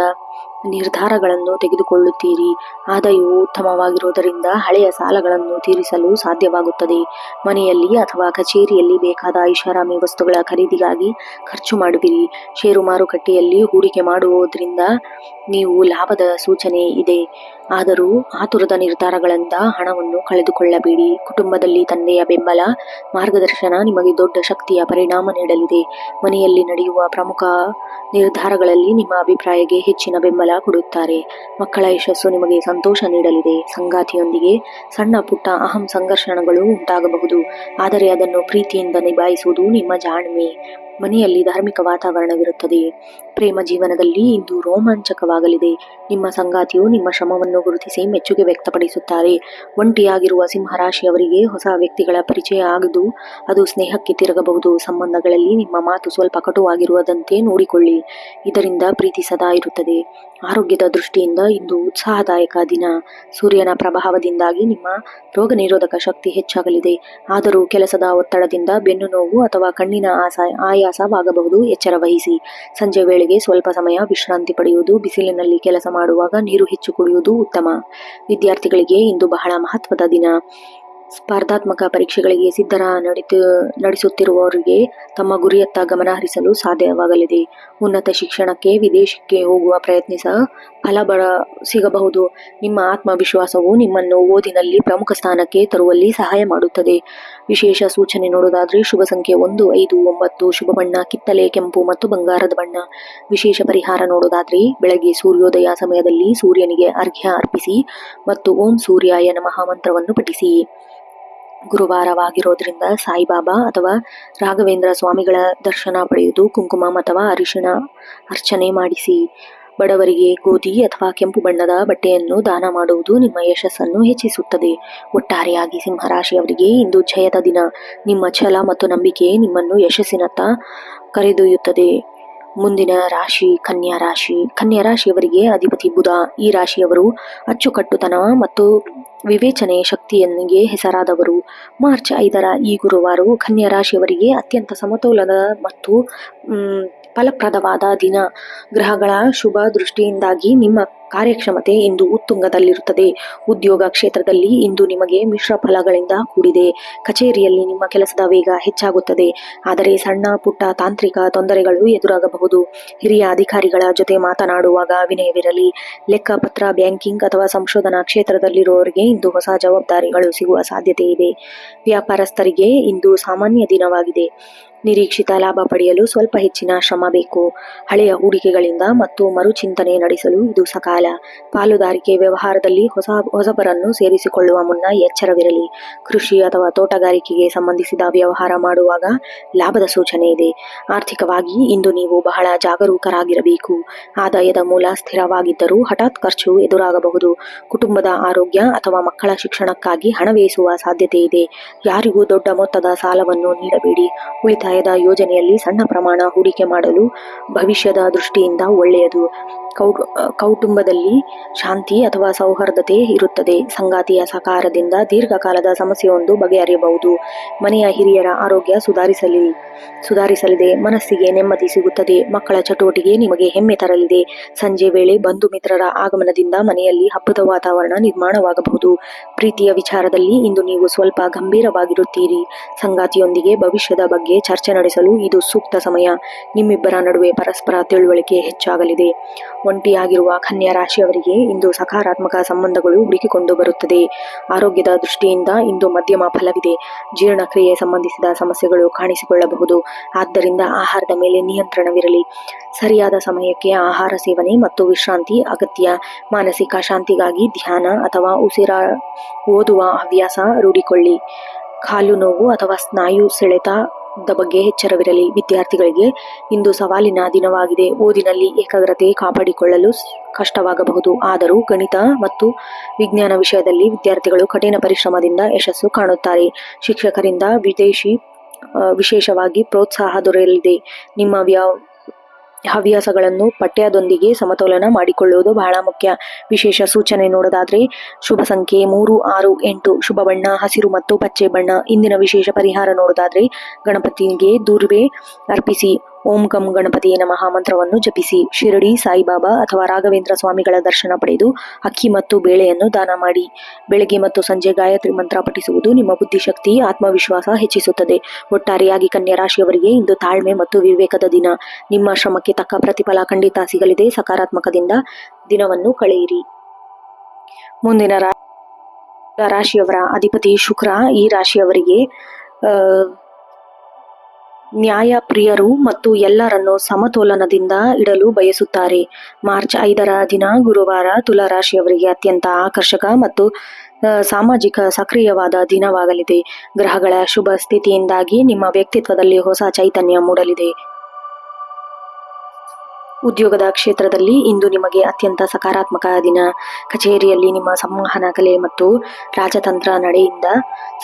ನಿರ್ಧಾರಗಳನ್ನು ತೆಗೆದುಕೊಳ್ಳುತ್ತೀರಿ. ಆದಾಯವು ಉತ್ತಮವಾಗಿರುವುದರಿಂದ ಹಳೆಯ ಸಾಲಗಳನ್ನು ತೀರಿಸಲು ಸಾಧ್ಯವಾಗುತ್ತದೆ. ಮನೆಯಲ್ಲಿ ಅಥವಾ ಕಚೇರಿಯಲ್ಲಿ ಬೇಕಾದ ಐಷಾರಾಮಿ ವಸ್ತುಗಳ ಖರೀದಿಗಾಗಿ ಖರ್ಚು ಮಾಡುವಿರಿ. ಷೇರು ಮಾರುಕಟ್ಟೆಯಲ್ಲಿ ಹೂಡಿಕೆ ಮಾಡುವುದರಿಂದ ನೀವು ಲಾಭದ ಸೂಚನೆ ಇದೆ. ಆದರೂ ಆತುರದ ನಿರ್ಧಾರಗಳಿಂದ ಹಣವನ್ನು ಕಳೆದುಕೊಳ್ಳಬೇಡಿ. ಕುಟುಂಬದಲ್ಲಿ ತಂದೆಯ ಬೆಂಬಲ, ಮಾರ್ಗದರ್ಶನ ನಿಮಗೆ ದೊಡ್ಡ ಶಕ್ತಿಯ ಪರಿಣಾಮ ನೀಡಲಿದೆ. ಮನೆಯಲ್ಲಿ ನಡೆಯುವ ಪ್ರಮುಖ ನಿರ್ಧಾರಗಳಲ್ಲಿ ನಿಮ್ಮ ಅಭಿಪ್ರಾಯಕ್ಕೆ ಹೆಚ್ಚಿನ ಬೆಂಬಲ ಕೊಡುತ್ತಾರೆ. ಮಕ್ಕಳ ಯಶಸ್ಸು ನಿಮಗೆ ಸಂತೋಷ ನೀಡಲಿದೆ. ಸಂಗಾತಿಯೊಂದಿಗೆ ಸಣ್ಣ ಪುಟ್ಟ ಅಹಂ ಸಂಘರ್ಷಣಗಳು ಉಂಟಾಗಬಹುದು, ಆದರೆ ಅದನ್ನು ಪ್ರೀತಿಯಿಂದ ನಿಭಾಯಿಸುವುದು ನಿಮ್ಮ ಜಾಣ್ಮೆ. ಮನೆಯಲ್ಲಿ ಧಾರ್ಮಿಕ ವಾತಾವರಣವಿರುತ್ತದೆ. ಪ್ರೇಮ ಜೀವನದಲ್ಲಿ ಇಂದು ರೋಮಾಂಚಕವಾಗಲಿದೆ. ನಿಮ್ಮ ಸಂಗಾತಿಯು ನಿಮ್ಮ ಶ್ರಮವನ್ನು ಗುರುತಿಸಿ ಮೆಚ್ಚುಗೆ ವ್ಯಕ್ತಪಡಿಸುತ್ತಾರೆ. ಒಂಟಿಯಾಗಿರುವ ಸಿಂಹರಾಶಿಯವರಿಗೆ ಹೊಸ ವ್ಯಕ್ತಿಗಳ ಪರಿಚಯ ಆಗದು, ಅದು ಸ್ನೇಹಕ್ಕೆ ತಿರುಗಬಹುದು. ಸಂಬಂಧಗಳಲ್ಲಿ ನಿಮ್ಮ ಮಾತು ಸ್ವಲ್ಪ ಕಟುವಾಗಿರುವುದಂತೆ ನೋಡಿಕೊಳ್ಳಿ, ಇದರಿಂದ ಪ್ರೀತಿ ಸದಾ ಇರುತ್ತದೆ. ಆರೋಗ್ಯದ ದೃಷ್ಟಿಯಿಂದ ಇಂದು ಉತ್ಸಾಹದಾಯಕ ದಿನ. ಸೂರ್ಯನ ಪ್ರಭಾವದಿಂದಾಗಿ ನಿಮ್ಮ ರೋಗ ನಿರೋಧಕ ಶಕ್ತಿ ಹೆಚ್ಚಾಗಲಿದೆ. ಆದರೂ ಕೆಲಸದ ಒತ್ತಡದಿಂದ ಬೆನ್ನು ನೋವು ಅಥವಾ ಕಣ್ಣಿನ ಆಯಾಸವಾಗಬಹುದು. ಎಚ್ಚರ ವಹಿಸಿ. ಸಂಜೆ ವೇಳೆಗೆ ಸ್ವಲ್ಪ ಸಮಯ ವಿಶ್ರಾಂತಿ ಪಡೆಯುವುದು, ಬಿಸಿಲಿನಲ್ಲಿ ಕೆಲಸ ಮಾಡುವಾಗ ನೀರು ಹೆಚ್ಚು ಕುಡಿಯುವುದು ಉತ್ತಮ. ವಿದ್ಯಾರ್ಥಿಗಳಿಗೆ ಇಂದು ಬಹಳ ಮಹತ್ವದ ದಿನ. ಸ್ಪರ್ಧಾತ್ಮಕ ಪರೀಕ್ಷೆಗಳಿಗೆ ನಡೆಸುತ್ತಿರುವವರಿಗೆ ತಮ್ಮ ಗುರಿಯತ್ತ ಗಮನ ಹರಿಸಲು ಸಾಧ್ಯವಾಗಲಿದೆ. ಉನ್ನತ ಶಿಕ್ಷಣಕ್ಕೆ ವಿದೇಶಕ್ಕೆ ಹೋಗುವ ಪ್ರಯತ್ನಿಸ ಫಲ ಸಿಗಬಹುದು. ನಿಮ್ಮ ಆತ್ಮವಿಶ್ವಾಸವು ನಿಮ್ಮನ್ನು ಓದಿನಲ್ಲಿ ಪ್ರಮುಖ ಸ್ಥಾನಕ್ಕೆ ತರುವಲ್ಲಿ ಸಹಾಯ ಮಾಡುತ್ತದೆ. ವಿಶೇಷ ಸೂಚನೆ ನೋಡುವುದಾದರೆ ಶುಭ ಸಂಖ್ಯೆ 1, 5, 9. ಶುಭ ಬಣ್ಣ ಕಿತ್ತಳೆ, ಕೆಂಪು ಮತ್ತು ಬಂಗಾರದ ಬಣ್ಣ. ವಿಶೇಷ ಪರಿಹಾರ ನೋಡುವುದಾದರೆ ಬೆಳಗ್ಗೆ ಸೂರ್ಯೋದಯ ಸಮಯದಲ್ಲಿ ಸೂರ್ಯನಿಗೆ ಅರ್ಘ್ಯ ಅರ್ಪಿಸಿ ಮತ್ತು ಓಂ ಸೂರ್ಯಾಯ ನಮಃ ಮಂತ್ರವನ್ನು ಪಠಿಸಿ. ಗುರುವಾರವಾಗಿರೋದ್ರಿಂದ ಸಾಯಿಬಾಬಾ ಅಥವಾ ರಾಘವೇಂದ್ರ ಸ್ವಾಮಿಗಳ ದರ್ಶನ ಪಡೆಯುವುದು, ಕುಂಕುಮ ಅಥವಾ ಅರಿಶಿಣ ಅರ್ಚನೆ ಮಾಡಿಸಿ. ಬಡವರಿಗೆ ಗೋಧಿ ಅಥವಾ ಕೆಂಪು ಬಣ್ಣದ ಬಟ್ಟೆಯನ್ನು ದಾನ ಮಾಡುವುದು ನಿಮ್ಮ ಯಶಸ್ಸನ್ನು ಹೆಚ್ಚಿಸುತ್ತದೆ. ಒಟ್ಟಾರೆಯಾಗಿ ಸಿಂಹರಾಶಿಯವರಿಗೆ ಇಂದು ಜಯದ ದಿನ. ನಿಮ್ಮ ಛಲ ಮತ್ತು ನಂಬಿಕೆ ನಿಮ್ಮನ್ನು ಯಶಸ್ಸಿನತ್ತ ಕರೆದೊಯ್ಯುತ್ತದೆ. ಮುಂದಿನ ರಾಶಿ ಕನ್ಯಾ ರಾಶಿ. ಕನ್ಯಾ ರಾಶಿಯವರಿಗೆ ಅಧಿಪತಿ ಬುಧ. ಈ ರಾಶಿಯವರು ಅಚ್ಚುಕಟ್ಟುತನ ಮತ್ತು ವಿವೇಚನೆ ಶಕ್ತಿಯೊಂದಿಗೆ ಹೆಸರಾದವರು. ಮಾರ್ಚ್ 5ರ ಈ ಗುರುವಾರವು ಕನ್ಯಾ ರಾಶಿಯವರಿಗೆ ಅತ್ಯಂತ ಸಮತೋಲನದ ಮತ್ತು ಫಲಪ್ರದವಾದ ದಿನ. ಗ್ರಹಗಳ ಶುಭ ದೃಷ್ಟಿಯಿಂದಾಗಿ ನಿಮ್ಮ ಕಾರ್ಯಕ್ಷಮತೆ ಇಂದು ಉತ್ತುಂಗದಲ್ಲಿರುತ್ತದೆ. ಉದ್ಯೋಗ ಕ್ಷೇತ್ರದಲ್ಲಿ ಇಂದು ನಿಮಗೆ ಮಿಶ್ರ ಫಲಗಳಿಂದ ಕೂಡಿದೆ. ಕಚೇರಿಯಲ್ಲಿ ನಿಮ್ಮ ಕೆಲಸದ ವೇಗ ಹೆಚ್ಚಾಗುತ್ತದೆ, ಆದರೆ ಸಣ್ಣ ಪುಟ್ಟ ತಾಂತ್ರಿಕ ತೊಂದರೆಗಳು ಎದುರಾಗಬಹುದು. ಹಿರಿಯ ಅಧಿಕಾರಿಗಳ ಜೊತೆ ಮಾತನಾಡುವಾಗ ವಿನಯವಿರಲಿ. ಲೆಕ್ಕಪತ್ರ, ಬ್ಯಾಂಕಿಂಗ್ ಅಥವಾ ಸಂಶೋಧನಾ ಕ್ಷೇತ್ರದಲ್ಲಿರುವವರಿಗೆ ಇಂದು ಹೊಸ ಜವಾಬ್ದಾರಿಗಳು ಸಿಗುವ ಸಾಧ್ಯತೆ ಇದೆ. ವ್ಯಾಪಾರಸ್ಥರಿಗೆ ಇಂದು ಸಾಮಾನ್ಯ ದಿನವಾಗಿದೆ. ನಿರೀಕ್ಷಿತ ಲಾಭ ಪಡೆಯಲು ಸ್ವಲ್ಪ ಹೆಚ್ಚಿನ ಶ್ರಮ ಬೇಕು. ಹಳೆಯ ಹೂಡಿಕೆಗಳಿಂದ ಮತ್ತು ಮರುಚಿಂತನೆ ನಡೆಸಲು ಇದು ಸಕಾಲ. ಪಾಲುದಾರಿಕೆ ವ್ಯವಹಾರದಲ್ಲಿ ಹೊಸಬರನ್ನು ಸೇರಿಸಿಕೊಳ್ಳುವ ಮುನ್ನ ಎಚ್ಚರವಿರಲಿ. ಕೃಷಿ ಅಥವಾ ತೋಟಗಾರಿಕೆಗೆ ಸಂಬಂಧಿಸಿದ ವ್ಯವಹಾರ ಮಾಡುವಾಗ ಲಾಭದ ಸೂಚನೆ ಇದೆ. ಆರ್ಥಿಕವಾಗಿ ಇಂದು ನೀವು ಬಹಳ ಜಾಗರೂಕರಾಗಿರಬೇಕು. ಆದಾಯದ ಮೂಲ ಸ್ಥಿರವಾಗಿದ್ದರೂ ಹಠಾತ್ ಖರ್ಚು ಎದುರಾಗಬಹುದು. ಕುಟುಂಬದ ಆರೋಗ್ಯ ಅಥವಾ ಮಕ್ಕಳ ಶಿಕ್ಷಣಕ್ಕಾಗಿ ಹಣವೇಸುವ ಸಾಧ್ಯತೆ ಇದೆ. ಯಾರಿಗೂ ದೊಡ್ಡ ಮೊತ್ತದ ಸಾಲವನ್ನು ನೀಡಬೇಡಿ. ಉಳಿತಾಯದ ಯೋಜನೆಯಲ್ಲಿ ಸಣ್ಣ ಪ್ರಮಾಣ ಹೂಡಿಕೆ ಮಾಡಲು ಭವಿಷ್ಯದ ದೃಷ್ಟಿಯಿಂದ ಒಳ್ಳೆಯದು. ಕೌಟುಂಬದಲ್ಲಿ ಶಾಂತಿ ಅಥವಾ ಸೌಹಾರ್ದತೆ ಇರುತ್ತದೆ. ಸಂಗಾತಿಯ ಸಹಕಾರದಿಂದ ದೀರ್ಘಕಾಲದ ಸಮಸ್ಯೆಯೊಂದು ಬಗೆಹರಿಯಬಹುದು. ಮನೆಯ ಹಿರಿಯರ ಆರೋಗ್ಯ ಸುಧಾರಿಸಲಿದೆ. ಮನಸ್ಸಿಗೆ ನೆಮ್ಮದಿ ಸಿಗುತ್ತದೆ. ಮಕ್ಕಳ ಚಟುವಟಿಕೆ ನಿಮಗೆ ಹೆಮ್ಮೆ ತರಲಿದೆ. ಸಂಜೆ ವೇಳೆ ಬಂಧು ಮಿತ್ರರ ಆಗಮನದಿಂದ ಮನೆಯಲ್ಲಿ ಹಬ್ಬದ ವಾತಾವರಣ ನಿರ್ಮಾಣವಾಗಬಹುದು. ಪ್ರೀತಿಯ ವಿಚಾರದಲ್ಲಿ ಇಂದು ನೀವು ಸ್ವಲ್ಪ ಗಂಭೀರವಾಗಿರುತ್ತೀರಿ. ಸಂಗಾತಿಯೊಂದಿಗೆ ಭವಿಷ್ಯದ ಬಗ್ಗೆ ಚರ್ಚೆ ನಡೆಸಲು ಇದು ಸೂಕ್ತ ಸಮಯ. ನಿಮ್ಮಿಬ್ಬರ ನಡುವೆ ಪರಸ್ಪರ ತಿಳುವಳಿಕೆ ಹೆಚ್ಚಾಗಲಿದೆ. ಒಂಟಿಯಾಗಿರುವ ಕನ್ಯಾ ರಾಶಿಯವರಿಗೆ ಇಂದು ಸಕಾರಾತ್ಮಕ ಸಂಬಂಧಗಳು ಹುಡುಕಿಕೊಂಡು ಬರುತ್ತದೆ. ಆರೋಗ್ಯದ ದೃಷ್ಟಿಯಿಂದ ಇಂದು ಮಧ್ಯಮ ಫಲವಿದೆ. ಜೀರ್ಣಕ್ರಿಯೆ ಸಂಬಂಧಿಸಿದ ಸಮಸ್ಯೆಗಳು ಕಾಣಿಸಿಕೊಳ್ಳಬಹುದು. ಆದ್ದರಿಂದ ಆಹಾರದ ಮೇಲೆ ನಿಯಂತ್ರಣವಿರಲಿ. ಸರಿಯಾದ ಸಮಯಕ್ಕೆ ಆಹಾರ ಸೇವನೆ ಮತ್ತು ವಿಶ್ರಾಂತಿ ಅಗತ್ಯ. ಮಾನಸಿಕ ಶಾಂತಿಗಾಗಿ ಧ್ಯಾನ ಅಥವಾ ಓದುವ ಹವ್ಯಾಸ ರೂಢಿಕೊಳ್ಳಿ. ಕಾಲು ನೋವು ಅಥವಾ ಸ್ನಾಯು ಸೆಳೆತದ ಬಗ್ಗೆ ಎಚ್ಚರವಿರಲಿ. ವಿದ್ಯಾರ್ಥಿಗಳಿಗೆ ಇಂದು ಸವಾಲಿನ ದಿನವಾಗಿದೆ. ಓದಿನಲ್ಲಿ ಏಕಾಗ್ರತೆ ಕಾಪಾಡಿಕೊಳ್ಳಲು ಕಷ್ಟವಾಗಬಹುದು. ಆದರೂ ಗಣಿತ ಮತ್ತು ವಿಜ್ಞಾನ ವಿಷಯದಲ್ಲಿ ವಿದ್ಯಾರ್ಥಿಗಳು ಕಠಿಣ ಪರಿಶ್ರಮದಿಂದ ಯಶಸ್ಸು ಕಾಣುತ್ತಾರೆ. ಶಿಕ್ಷಕರಿಂದ ವಿಶೇಷವಾಗಿ ಪ್ರೋತ್ಸಾಹ ದೊರೆಯಲಿದೆ. ನಿಮ್ಮ ಹವ್ಯಾಸಗಳನ್ನು ಪಠ್ಯದೊಂದಿಗೆ ಸಮತೋಲನ ಮಾಡಿಕೊಳ್ಳುವುದು ಬಹಳ ಮುಖ್ಯ. ವಿಶೇಷ ಸೂಚನೆ ನೋಡೋದಾದ್ರೆ ಶುಭ ಸಂಖ್ಯೆ 3, 6, 8. ಶುಭ ಬಣ್ಣ ಹಸಿರು ಮತ್ತು ಪಚ್ಚೆ ಬಣ್ಣ. ಇಂದಿನ ವಿಶೇಷ ಪರಿಹಾರ ನೋಡೋದಾದ್ರೆ ಗಣಪತಿಗೆ ದೂರ್ವೆ ಅರ್ಪಿಸಿ. ಓಂ ಗಂ ಗಣಪತಿಯೇ ನಮಃ ಮಂತ್ರವನ್ನು ಜಪಿಸಿ. ಶಿರಡಿ ಸಾಯಿಬಾಬಾ ಅಥವಾ ರಾಘವೇಂದ್ರ ಸ್ವಾಮಿಗಳ ದರ್ಶನ ಪಡೆದು ಅಕ್ಕಿ ಮತ್ತು ಬೇಳೆಯನ್ನು ದಾನ ಮಾಡಿ. ಬೆಳಗ್ಗೆ ಮತ್ತು ಸಂಜೆ ಗಾಯತ್ರಿ ಮಂತ್ರ ಪಠಿಸುವುದು ನಿಮ್ಮ ಬುದ್ಧಿಶಕ್ತಿ, ಆತ್ಮವಿಶ್ವಾಸ ಹೆಚ್ಚಿಸುತ್ತದೆ. ಒಟ್ಟಾರೆಯಾಗಿ ಕನ್ಯಾ ರಾಶಿಯವರಿಗೆ ಇಂದು ತಾಳ್ಮೆ ಮತ್ತು ವಿವೇಕದ ದಿನ. ನಿಮ್ಮ ಶ್ರಮಕ್ಕೆ ತಕ್ಕ ಪ್ರತಿಫಲ ಖಂಡಿತ ಸಿಗಲಿದೆ. ಸಕಾರಾತ್ಮಕದಿಂದ ದಿನವನ್ನು ಕಳೆಯಿರಿ. ಮುಂದಿನ ರಾಶಿಯವರ ಅಧಿಪತಿ ಶುಕ್ರ. ಈ ರಾಶಿಯವರಿಗೆ ನ್ಯಾಯಪ್ರಿಯರು ಮತ್ತು ಎಲ್ಲರನ್ನು ಸಮತೋಲನದಿಂದ ಇಡಲು ಬಯಸುತ್ತಾರೆ. ಮಾರ್ಚ್ 5ರ ದಿನ ಗುರುವಾರ ತುಲಾ ರಾಶಿಯವರಿಗೆ ಅತ್ಯಂತ ಆಕರ್ಷಕ ಮತ್ತು ಸಾಮಾಜಿಕ ಸಕ್ರಿಯವಾದ ದಿನವಾಗಲಿದೆ. ಗ್ರಹಗಳ ಶುಭ ಸ್ಥಿತಿಯಿಂದಾಗಿ ನಿಮ್ಮ ವ್ಯಕ್ತಿತ್ವದಲ್ಲಿ ಹೊಸ ಚೈತನ್ಯ ಮೂಡಲಿದೆ. ಉದ್ಯೋಗದ ಕ್ಷೇತ್ರದಲ್ಲಿ ಇಂದು ನಿಮಗೆ ಅತ್ಯಂತ ಸಕಾರಾತ್ಮಕ ದಿನ. ಕಚೇರಿಯಲ್ಲಿ ನಿಮ್ಮ ಸಂವಹನ ಕಲೆ ಮತ್ತು ರಾಜತಂತ್ರ ನಡೆಯಿಂದ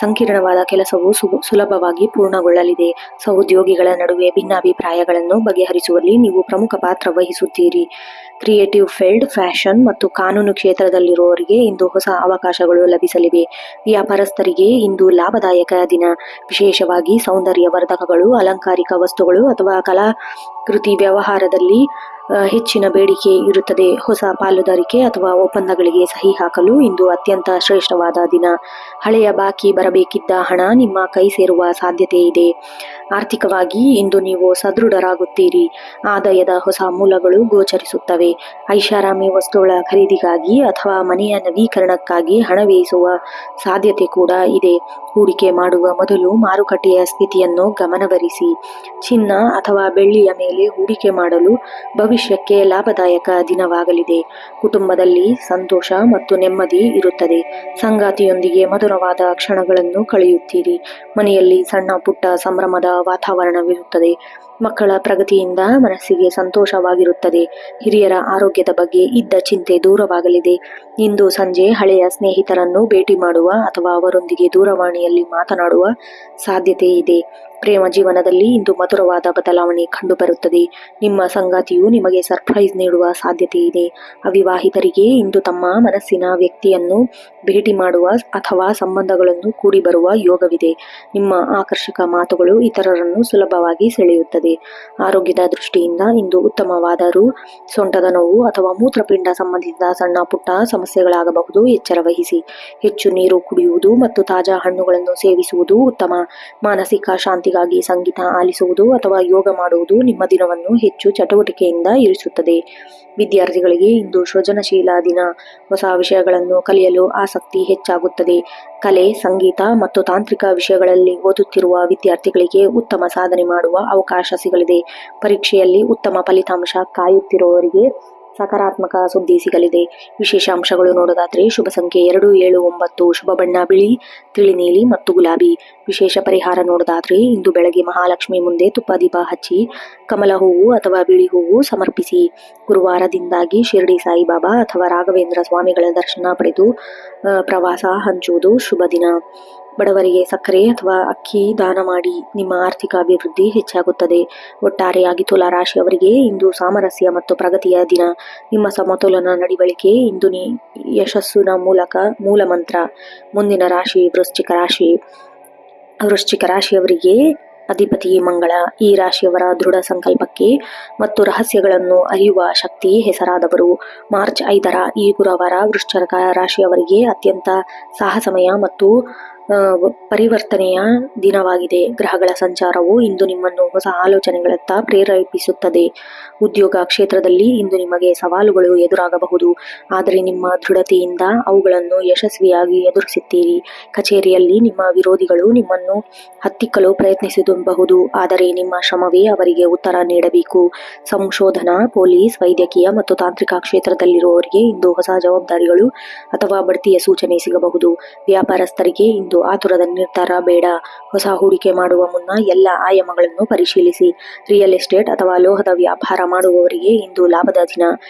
ಸಂಕೀರ್ಣವಾದ ಕೆಲಸವು ಸುಲಭವಾಗಿ ಪೂರ್ಣಗೊಳ್ಳಲಿದೆ. ಸಹೋದ್ಯೋಗಿಗಳ ನಡುವೆ ಭಿನ್ನಾಭಿಪ್ರಾಯಗಳನ್ನು ಬಗೆಹರಿಸುವಲ್ಲಿ ನೀವು ಪ್ರಮುಖ ಪಾತ್ರ ವಹಿಸುತ್ತೀರಿ. ಕ್ರಿಯೇಟಿವ್ ಫೀಲ್ಡ್, ಫ್ಯಾಷನ್ ಮತ್ತು ಕಾನೂನು ಕ್ಷೇತ್ರದಲ್ಲಿರುವವರಿಗೆ ಇಂದು ಹೊಸ ಅವಕಾಶಗಳು ಲಭಿಸಲಿವೆ. ವ್ಯಾಪಾರಸ್ಥರಿಗೆ ಇಂದು ಲಾಭದಾಯಕ ದಿನ. ವಿಶೇಷವಾಗಿ ಸೌಂದರ್ಯವರ್ಧಕಗಳು, ಅಲಂಕಾರಿಕ ವಸ್ತುಗಳು ಅಥವಾ ಕಲಾಕೃತಿ ವ್ಯವಹಾರದಲ್ಲಿ ಹೆಚ್ಚಿನ ಬೇಡಿಕೆ ಇರುತ್ತದೆ. ಹೊಸ ಪಾಲುದಾರಿಕೆ ಅಥವಾ ಒಪ್ಪಂದಗಳಿಗೆ ಸಹಿ ಹಾಕಲು ಇಂದು ಅತ್ಯಂತ ಶ್ರೇಷ್ಠವಾದ ದಿನ. ಹಳೆಯ ಬಾಕಿ ಬರಬೇಕಿದ್ದ ಹಣ ನಿಮ್ಮ ಕೈ ಸೇರುವ ಸಾಧ್ಯತೆ ಇದೆ. ಆರ್ಥಿಕವಾಗಿ ಇಂದು ನೀವು ಸದೃಢರಾಗುತ್ತೀರಿ. ಆದಾಯದ ಹೊಸ ಮೂಲಗಳು ಗೋಚರಿಸುತ್ತವೆ. ಐಷಾರಾಮಿ ವಸ್ತುಗಳ ಖರೀದಿಗಾಗಿ ಅಥವಾ ಮನೆಯ ನವೀಕರಣಕ್ಕಾಗಿ ಹಣ ವ್ಯಯಿಸುವ ಸಾಧ್ಯತೆ ಕೂಡ ಇದೆ. ಹೂಡಿಕೆ ಮಾಡುವ ಮೊದಲು ಮಾರುಕಟ್ಟೆಯ ಸ್ಥಿತಿಯನ್ನು ಗಮನಹರಿಸಿ. ಚಿನ್ನ ಅಥವಾ ಬೆಳ್ಳಿಯ ಮೇಲೆ ಹೂಡಿಕೆ ಮಾಡಲು ಭವಿಷ್ಯಕ್ಕೆ ಲಾಭದಾಯಕ ದಿನವಾಗಲಿದೆ. ಕುಟುಂಬದಲ್ಲಿ ಸಂತೋಷ ಮತ್ತು ನೆಮ್ಮದಿ ಇರುತ್ತದೆ. ಸಂಗಾತಿಯೊಂದಿಗೆ ಮಧುರವಾದ ಕ್ಷಣಗಳನ್ನು ಕಳೆಯುತ್ತೀರಿ. ಮನೆಯಲ್ಲಿ ಸಣ್ಣ ಪುಟ್ಟ ಸಂಭ್ರಮದ ವಾತಾವರಣವಿರುತ್ತದೆ. ಮಕ್ಕಳ ಪ್ರಗತಿಯಿಂದ ಮನಸ್ಸಿಗೆ ಸಂತೋಷವಾಗಿರುತ್ತದೆ. ಹಿರಿಯರ ಆರೋಗ್ಯದ ಬಗ್ಗೆ ಇದ್ದ ಚಿಂತೆ ದೂರವಾಗಲಿದೆ. ಇಂದು ಸಂಜೆ ಹಳೆಯ ಸ್ನೇಹಿತರನ್ನು ಭೇಟಿ ಮಾಡುವ ಅಥವಾ ಅವರೊಂದಿಗೆ ದೂರವಾಣಿಯಲ್ಲಿ ಮಾತನಾಡುವ ಸಾಧ್ಯತೆ ಇದೆ. ಪ್ರೇಮ ಜೀವನದಲ್ಲಿ ಇಂದು ಮಧುರವಾದ ಬದಲಾವಣೆ ಕಂಡುಬರುತ್ತದೆ. ನಿಮ್ಮ ಸಂಗಾತಿಯು ನಿಮಗೆ ಸರ್ಪ್ರೈಸ್ ನೀಡುವ ಸಾಧ್ಯತೆ ಇದೆ. ಅವಿವಾಹಿತರಿಗೆ ಇಂದು ತಮ್ಮ ಮನಸ್ಸಿನ ವ್ಯಕ್ತಿಯನ್ನು ಭೇಟಿ ಮಾಡುವ ಅಥವಾ ಸಂಬಂಧಗಳನ್ನು ಕೂಡಿ ಬರುವ ಯೋಗವಿದೆ. ನಿಮ್ಮ ಆಕರ್ಷಕ ಮಾತುಗಳು ಇತರರನ್ನು ಸುಲಭವಾಗಿ ಸೆಳೆಯುತ್ತದೆ. ಆರೋಗ್ಯದ ದೃಷ್ಟಿಯಿಂದ ಇಂದು ಉತ್ತಮವಾದರೂ ಸೊಂಟದ ನೋವು ಅಥವಾ ಮೂತ್ರಪಿಂಡ ಸಂಬಂಧಿಸಿದ ಸಣ್ಣ ಪುಟ್ಟ ಸಮಸ್ಯೆಗಳಾಗಬಹುದು. ಎಚ್ಚರ ವಹಿಸಿ. ಹೆಚ್ಚು ನೀರು ಕುಡಿಯುವುದು ಮತ್ತು ತಾಜಾ ಹಣ್ಣುಗಳನ್ನು ಸೇವಿಸುವುದು ಉತ್ತಮ. ಮಾನಸಿಕ ಶಾಂತಿಗಾಗಿ ಸಂಗೀತ ಆಲಿಸುವುದು ಅಥವಾ ಯೋಗ ಮಾಡುವುದು ನಿಮ್ಮ ದಿನವನ್ನು ಹೆಚ್ಚು ಚಟುವಟಿಕೆಯಿಂದ ಇರಿಸುತ್ತದೆ. ವಿದ್ಯಾರ್ಥಿಗಳಿಗೆ ಇಂದು ಸೃಜನಶೀಲ ದಿನ. ಹೊಸ ವಿಷಯಗಳನ್ನು ಕಲಿಯಲು ಆಸಕ್ತಿ ಹೆಚ್ಚಾಗುತ್ತದೆ. ಕಲೆ, ಸಂಗೀತ ಮತ್ತು ತಾಂತ್ರಿಕ ವಿಷಯಗಳಲ್ಲಿ ಓದುತ್ತಿರುವ ವಿದ್ಯಾರ್ಥಿಗಳಿಗೆ ಉತ್ತಮ ಸಾಧನೆ ಮಾಡುವ ಅವಕಾಶ ಸಿಗಲಿದೆ. ಪರೀಕ್ಷೆಯಲ್ಲಿ ಉತ್ತಮ ಫಲಿತಾಂಶ ಕಾಯುತ್ತಿರುವವರಿಗೆ ಸಕಾರಾತ್ಮಕ ಸುದ್ದಿ ಸಿಗಲಿದೆ. ವಿಶೇಷಾಂಶಗಳು ನೋಡೋದಾದ್ರೆ ಶುಭ ಸಂಖ್ಯೆ 2, 7, 9. ಶುಭ ಬಣ್ಣ ಬಿಳಿ, ತಿಳಿ ನೀಲಿ ಮತ್ತು ಗುಲಾಬಿ. ವಿಶೇಷ ಪರಿಹಾರ ನೋಡೋದಾದ್ರೆ ಇಂದು ಬೆಳಗ್ಗೆ ಮಹಾಲಕ್ಷ್ಮಿ ಮುಂದೆ ತುಪ್ಪ ದೀಪ ಹಚ್ಚಿ ಕಮಲ ಹೂವು ಅಥವಾ ಬಿಳಿ ಹೂವು ಸಮರ್ಪಿಸಿ. ಗುರುವಾರದಿಂದಾಗಿ ಶಿರಡಿ ಸಾಯಿಬಾಬಾ ಅಥವಾ ರಾಘವೇಂದ್ರ ಸ್ವಾಮಿಗಳ ದರ್ಶನ ಪಡೆದು ಪ್ರವಾಸ ಹಂಚುವುದು ಶುಭ ದಿನ. ಬಡವರಿಗೆ ಸಕ್ಕರೆ ಅಥವಾ ಅಕ್ಕಿ ದಾನ ಮಾಡಿ. ನಿಮ್ಮ ಆರ್ಥಿಕ ಅಭಿವೃದ್ಧಿ ಹೆಚ್ಚಾಗುತ್ತದೆ. ಒಟ್ಟಾರೆಯಾಗಿ ತುಲಾ ರಾಶಿಯವರಿಗೆ ಇಂದು ಸಾಮರಸ್ಯ ಮತ್ತು ಪ್ರಗತಿಯ ದಿನ. ನಿಮ್ಮ ಸಮತೋಲನ ನಡವಳಿಕೆ ಇಂದು ಯಶಸ್ಸಿನ ಮೂಲ ಮಂತ್ರ. ಮುಂದಿನ ರಾಶಿ ವೃಶ್ಚಿಕ ರಾಶಿ. ವೃಶ್ಚಿಕ ರಾಶಿಯವರಿಗೆ ಅಧಿಪತಿ ಮಂಗಳ. ಈ ರಾಶಿಯವರ ದೃಢ ಸಂಕಲ್ಪಕ್ಕೆ ಮತ್ತು ರಹಸ್ಯಗಳನ್ನು ಅರಿಯುವ ಶಕ್ತಿ ಹೆಸರಾದವರು. ಮಾರ್ಚ್ 5ರ ಈ ಗುರುವಾರ ವೃಶ್ಚಿಕ ರಾಶಿಯವರಿಗೆ ಅತ್ಯಂತ ಸಾಹಸಮಯ ಮತ್ತು ಪರಿವರ್ತನೆಯ ದಿನವಾಗಿದೆ. ಗ್ರಹಗಳ ಸಂಚಾರವು ಇಂದು ನಿಮ್ಮನ್ನು ಹೊಸ ಆಲೋಚನೆಗಳತ್ತ ಪ್ರೇರೇಪಿಸುತ್ತದೆ. ಉದ್ಯೋಗ ಕ್ಷೇತ್ರದಲ್ಲಿ ಇಂದು ನಿಮಗೆ ಸವಾಲುಗಳು ಎದುರಾಗಬಹುದು, ಆದರೆ ನಿಮ್ಮ ದೃಢತೆಯಿಂದ ಅವುಗಳನ್ನು ಯಶಸ್ವಿಯಾಗಿ ಎದುರಿಸುತ್ತೀರಿ. ಕಚೇರಿಯಲ್ಲಿ ನಿಮ್ಮ ವಿರೋಧಿಗಳು ನಿಮ್ಮನ್ನು ಹತ್ತಿಕ್ಕಲು ಪ್ರಯತ್ನಿಸಬಹುದು, ಆದರೆ ನಿಮ್ಮ ಶ್ರಮವೇ ಅವರಿಗೆ ಉತ್ತರ ನೀಡಬೇಕು. ಸಂಶೋಧನಾ, ಪೊಲೀಸ್, ವೈದ್ಯಕೀಯ ಮತ್ತು ತಾಂತ್ರಿಕ ಕ್ಷೇತ್ರದಲ್ಲಿರುವವರಿಗೆ ಇಂದು ಹೊಸ ಜವಾಬ್ದಾರಿಗಳು ಅಥವಾ ಬಡ್ತಿಯ ಸೂಚನೆ ಸಿಗಬಹುದು. ವ್ಯಾಪಾರಸ್ಥರಿಗೆ ಇಂದು ಆತುರದ ನಿರ್ಧಾರ ಬೇಡ. ಹೊಸ ಹೂಡಿಕೆ ಮಾಡುವ ಮುನ್ನ ಎಲ್ಲ ಆಯಾಮಗಳನ್ನು ಪರಿಶೀಲಿಸಿ. ರಿಯಲ್ ಎಸ್ಟೇಟ್ ಅಥವಾ ಲೋಹದ ವ್ಯಾಪಾರ ಮಾಡುವವರಿಗೆ ಇಂದು ಲಾಭದ ದಿನ.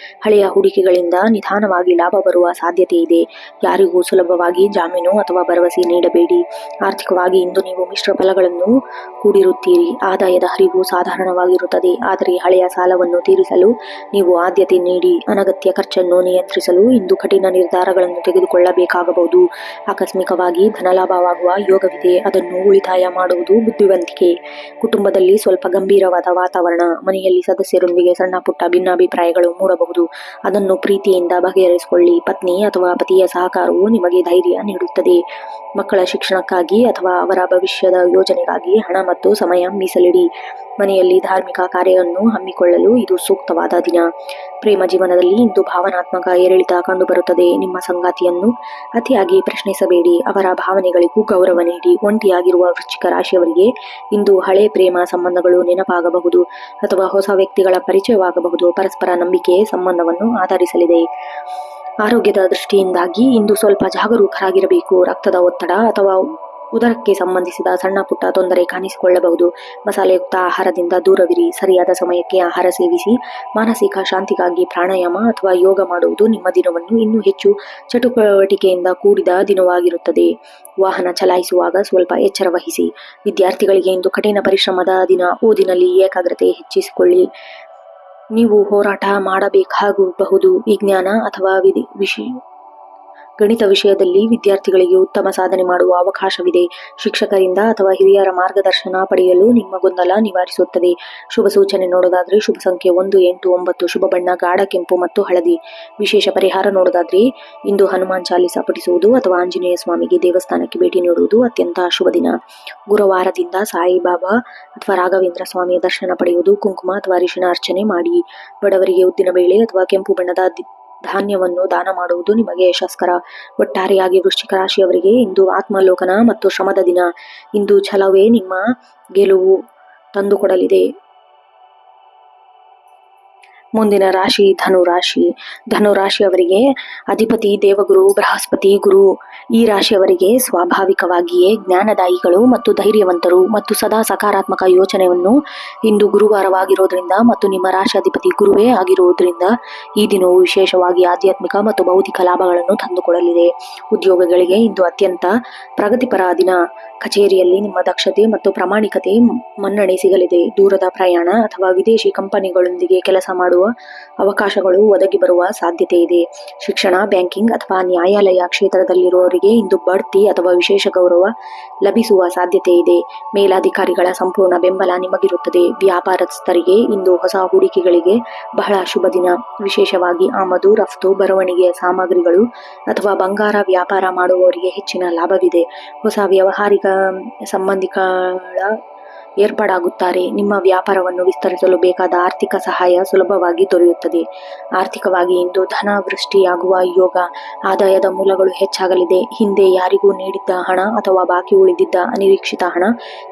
ಹಳೆಯ ಹೂಡಿಕೆಗಳಿಂದ ನಿಧಾನವಾಗಿ ಲಾಭ ಬರುವ ಸಾಧ್ಯತೆ ಇದೆ. ಯಾರಿಗೂ ಸುಲಭವಾಗಿ ಜಾಮೀನು ಅಥವಾ ಭರವಸೆ ನೀಡಬೇಡಿ. ಆರ್ಥಿಕವಾಗಿ ಇಂದು ನೀವು ಮಿಶ್ರ ಫಲಗಳನ್ನು ಕೂಡಿರುತ್ತೀರಿ. ಆದಾಯದ ಹರಿವು ಸಾಧಾರಣವಾಗಿರುತ್ತದೆ, ಆದರೆ ಹಳೆಯ ಸಾಲವನ್ನು ತೀರಿಸಲು ನೀವು ಆದ್ಯತೆ ನೀಡಿ. ಅನಗತ್ಯ ಖರ್ಚನ್ನು ನಿಯಂತ್ರಿಸಲು ಇಂದು ಕಠಿಣ ನಿರ್ಧಾರಗಳನ್ನು ತೆಗೆದುಕೊಳ್ಳಬೇಕಾಗಬಹುದು. ಆಕಸ್ಮಿಕವಾಗಿ ಧನಲಾಭವಾಗುವ ಯೋಗವಿದೆ, ಅದನ್ನು ಉಳಿತಾಯ ಮಾಡುವುದು ಬುದ್ಧಿವಂತಿಕೆ. ಕುಟುಂಬದಲ್ಲಿ ಸ್ವಲ್ಪ ಗಂಭೀರವಾದ ವಾತಾವರಣ. ಮನೆಯಲ್ಲಿ ಸದಸ್ಯರೊಂದಿಗೆ ಸಣ್ಣ ಪುಟ್ಟ ಭಿನ್ನಾಭಿಪ್ರಾಯಗಳು ಮೂಡಬಹುದು, ಅದನ್ನು ಪ್ರೀತಿಯಿಂದ ಬಗೆಹರಿಸಿಕೊಳ್ಳಿ. ಪತ್ನಿ ಅಥವಾ ಪತಿಯ ಸಹಕಾರವು ನಿಮಗೆ ಧೈರ್ಯ ನೀಡುತ್ತದೆ. ಮಕ್ಕಳ ಶಿಕ್ಷಣಕ್ಕಾಗಿ ಅಥವಾ ಅವರ ಭವಿಷ್ಯದ ಯೋಜನೆಗಾಗಿ ಹಣ ಮತ್ತು ಸಮಯ ಮೀಸಲಿಡಿ. ಮನೆಯಲ್ಲಿ ಧಾರ್ಮಿಕ ಕಾರ್ಯವನ್ನು ಹಮ್ಮಿಕೊಳ್ಳಲು ಇದು ಸೂಕ್ತವಾದ ದಿನ. ಪ್ರೇಮ ಜೀವನದಲ್ಲಿ ಇಂದು ಭಾವನಾತ್ಮಕ ಏರಿಳಿತ ಕಂಡುಬರುತ್ತದೆ. ನಿಮ್ಮ ಸಂಗಾತಿಯನ್ನು ಅತಿಯಾಗಿ ಪ್ರಶ್ನಿಸಬೇಡಿ, ಅವರ ಭಾವನೆಗಳಿಗೂ ಗೌರವ ನೀಡಿ. ಒಂಟಿಯಾಗಿರುವ ವೃಶ್ಚಿಕ ರಾಶಿಯವರಿಗೆ ಇಂದು ಹಳೆ ಪ್ರೇಮ ಸಂಬಂಧಗಳು ನೆನಪಾಗಬಹುದು ಅಥವಾ ಹೊಸ ವ್ಯಕ್ತಿಗಳ ಪರಿಚಯವಾಗಬಹುದು. ಪರಸ್ಪರ ನಂಬಿಕೆ ಸಂಬಂಧವನ್ನು ಆಧರಿಸಲಿದೆ. ಆರೋಗ್ಯದ ದೃಷ್ಟಿಯಿಂದಾಗಿ ಇಂದು ಸ್ವಲ್ಪ ಜಾಗರೂಕರಾಗಿರಬೇಕು. ರಕ್ತದ ಒತ್ತಡ ಅಥವಾ ಉದರಕ್ಕೆ ಸಂಬಂಧಿಸಿದ ಸಣ್ಣ ಪುಟ್ಟ ತೊಂದರೆ ಕಾಣಿಸಿಕೊಳ್ಳಬಹುದು. ಮಸಾಲೆಯುಕ್ತ ಆಹಾರದಿಂದ ದೂರವಿರಿ. ಸರಿಯಾದ ಸಮಯಕ್ಕೆ ಆಹಾರ ಸೇವಿಸಿ. ಮಾನಸಿಕ ಶಾಂತಿಗಾಗಿ ಪ್ರಾಣಾಯಾಮ ಅಥವಾ ಯೋಗ ಮಾಡುವುದು ನಿಮ್ಮ ದಿನವನ್ನು ಇನ್ನೂ ಹೆಚ್ಚು ಚಟುವಟಿಕೆಯಿಂದ ಕೂಡಿದ ದಿನವಾಗಿರುತ್ತದೆ. ವಾಹನ ಚಲಾಯಿಸುವಾಗ ಸ್ವಲ್ಪ ಎಚ್ಚರ ವಹಿಸಿ. ವಿದ್ಯಾರ್ಥಿಗಳಿಗೆ ಇಂದು ಕಠಿಣ ಪರಿಶ್ರಮದ ದಿನ. ಓದಿನಲ್ಲಿ ಏಕಾಗ್ರತೆ ಹೆಚ್ಚಿಸಿಕೊಳ್ಳಿ. ನೀವು ಹೋರಾಟ ಮಾಡಬೇಕಾಗಬಹುದು. ವಿಜ್ಞಾನ ಅಥವಾ ಗಣಿತ ವಿಷಯದಲ್ಲಿ ವಿದ್ಯಾರ್ಥಿಗಳಿಗೆ ಉತ್ತಮ ಸಾಧನೆ ಮಾಡುವ ಅವಕಾಶವಿದೆ. ಶಿಕ್ಷಕರಿಂದ ಅಥವಾ ಹಿರಿಯರ ಮಾರ್ಗದರ್ಶನ ಪಡೆಯಲು ನಿಮ್ಮ ಗೊಂದಲ ನಿವಾರಿಸುತ್ತದೆ. ಶುಭ ಸೂಚನೆ ನೋಡೋದಾದ್ರೆ ಶುಭ ಸಂಖ್ಯೆ 1, 8, 9. ಶುಭ ಬಣ್ಣ ಗಾಢ ಕೆಂಪು ಮತ್ತು ಹಳದಿ. ವಿಶೇಷ ಪರಿಹಾರ ನೋಡೋದಾದ್ರೆ ಇಂದು ಹನುಮಾನ್ ಚಾಲಿಸ ಪಠಿಸುವುದು ಅಥವಾ ಆಂಜನೇಯ ಸ್ವಾಮಿಗೆ ದೇವಸ್ಥಾನಕ್ಕೆ ಭೇಟಿ ನೀಡುವುದು ಅತ್ಯಂತ ಶುಭ ದಿನ. ಗುರುವಾರದಿಂದ ಸಾಯಿಬಾಬಾ ಅಥವಾ ರಾಘವೇಂದ್ರ ಸ್ವಾಮಿಯ ದರ್ಶನ ಪಡೆಯುವುದು. ಕುಂಕುಮ ಅಥವಾ ಅರಿಶಿಣ ಅರ್ಚನೆ ಮಾಡಿ. ಬಡವರಿಗೆ ಉದ್ದಿನ ಬೇಳೆ ಅಥವಾ ಕೆಂಪು ಬಣ್ಣದ ಧಾನ್ಯವನ್ನು ದಾನ ಮಾಡುವುದು ನಿಮಗೆ ಯಶಸ್ಕರ. ಒಟ್ಟಾರೆಯಾಗಿ ವೃಶ್ಚಿಕ ರಾಶಿಯವರಿಗೆ ಇಂದು ಆತ್ಮಾವಲೋಕನ ಮತ್ತು ಶ್ರಮದ ದಿನ. ಇಂದು ಛಲವೇ ನಿಮ್ಮ ಗೆಲುವು ತಂದುಕೊಡಲಿದೆ. ಮುಂದಿನ ರಾಶಿ ಧನುರಾಶಿ. ಧನುರಾಶಿಯವರಿಗೆ ಅಧಿಪತಿ ದೇವಗುರು ಬೃಹಸ್ಪತಿ ಗುರು. ಈ ರಾಶಿಯವರಿಗೆ ಸ್ವಾಭಾವಿಕವಾಗಿಯೇ ಜ್ಞಾನದಾಯಿಗಳು ಮತ್ತು ಧೈರ್ಯವಂತರು ಮತ್ತು ಸದಾ ಸಕಾರಾತ್ಮಕ ಯೋಚನೆಯನ್ನು. ಇಂದು ಗುರುವಾರವಾಗಿರೋದ್ರಿಂದ ಮತ್ತು ನಿಮ್ಮ ರಾಶಿ ಅಧಿಪತಿ ಗುರುವೇ ಆಗಿರುವುದರಿಂದ ಈ ದಿನವು ವಿಶೇಷವಾಗಿ ಆಧ್ಯಾತ್ಮಿಕ ಮತ್ತು ಭೌತಿಕ ಲಾಭಗಳನ್ನು ತಂದುಕೊಡಲಿದೆ. ಉದ್ಯೋಗಗಳಿಗೆ ಇಂದು ಅತ್ಯಂತ ಪ್ರಗತಿಪರ ದಿನ. ಕಚೇರಿಯಲ್ಲಿ ನಿಮ್ಮ ದಕ್ಷತೆ ಮತ್ತು ಪ್ರಾಮಾಣಿಕತೆ ಮನ್ನಣೆ ಸಿಗಲಿದೆ. ದೂರದ ಪ್ರಯಾಣ ಅಥವಾ ವಿದೇಶಿ ಕಂಪನಿಗಳೊಂದಿಗೆ ಕೆಲಸ ಮಾಡುವ ಅವಕಾಶಗಳು ಒದಗಿ ಬರುವ ಸಾಧ್ಯತೆ ಇದೆ. ಶಿಕ್ಷಣ, ಬ್ಯಾಂಕಿಂಗ್ ಅಥವಾ ನ್ಯಾಯಾಲಯ ಕ್ಷೇತ್ರದಲ್ಲಿರುವವರಿಗೆ ಇಂದು ಬಡ್ತಿ ಅಥವಾ ವಿಶೇಷ ಗೌರವ ಲಭಿಸುವ ಸಾಧ್ಯತೆ ಇದೆ. ಮೇಲಾಧಿಕಾರಿಗಳ ಸಂಪೂರ್ಣ ಬೆಂಬಲ ನಿಮಗಿರುತ್ತದೆ. ವ್ಯಾಪಾರಸ್ಥರಿಗೆ ಇಂದು ಹೊಸ ಹೂಡಿಕೆಗಳಿಗೆ ಬಹಳ ಶುಭ ದಿನ. ವಿಶೇಷವಾಗಿ ಆಮದು ರಫ್ತು, ಬರವಣಿಗೆಯ ಸಾಮಗ್ರಿಗಳು ಅಥವಾ ಬಂಗಾರ ವ್ಯಾಪಾರ ಮಾಡುವವರಿಗೆ ಹೆಚ್ಚಿನ ಲಾಭವಿದೆ. ಹೊಸ ವ್ಯಾವಹಾರಿಕ ಸಂಬಂಧಿಗಳ ಏರ್ಪಾಡಾಗುತ್ತಾರೆ. ನಿಮ್ಮ ವ್ಯಾಪಾರವನ್ನು ವಿಸ್ತರಿಸಲು ಬೇಕಾದ ಆರ್ಥಿಕ ಸಹಾಯ ಸುಲಭವಾಗಿ ದೊರೆಯುತ್ತದೆ. ಆರ್ಥಿಕವಾಗಿ ಇಂದು ಧನ ವೃಷ್ಟಿಯಾಗುವ ಯೋಗ. ಆದಾಯದ ಮೂಲಗಳು ಹೆಚ್ಚಾಗಲಿದೆ. ಹಿಂದೆ ಯಾರಿಗೂ ನೀಡಿದ್ದ ಹಣ ಅಥವಾ ಬಾಕಿ ಉಳಿದಿದ್ದ ಅನಿರೀಕ್ಷಿತ ಹಣ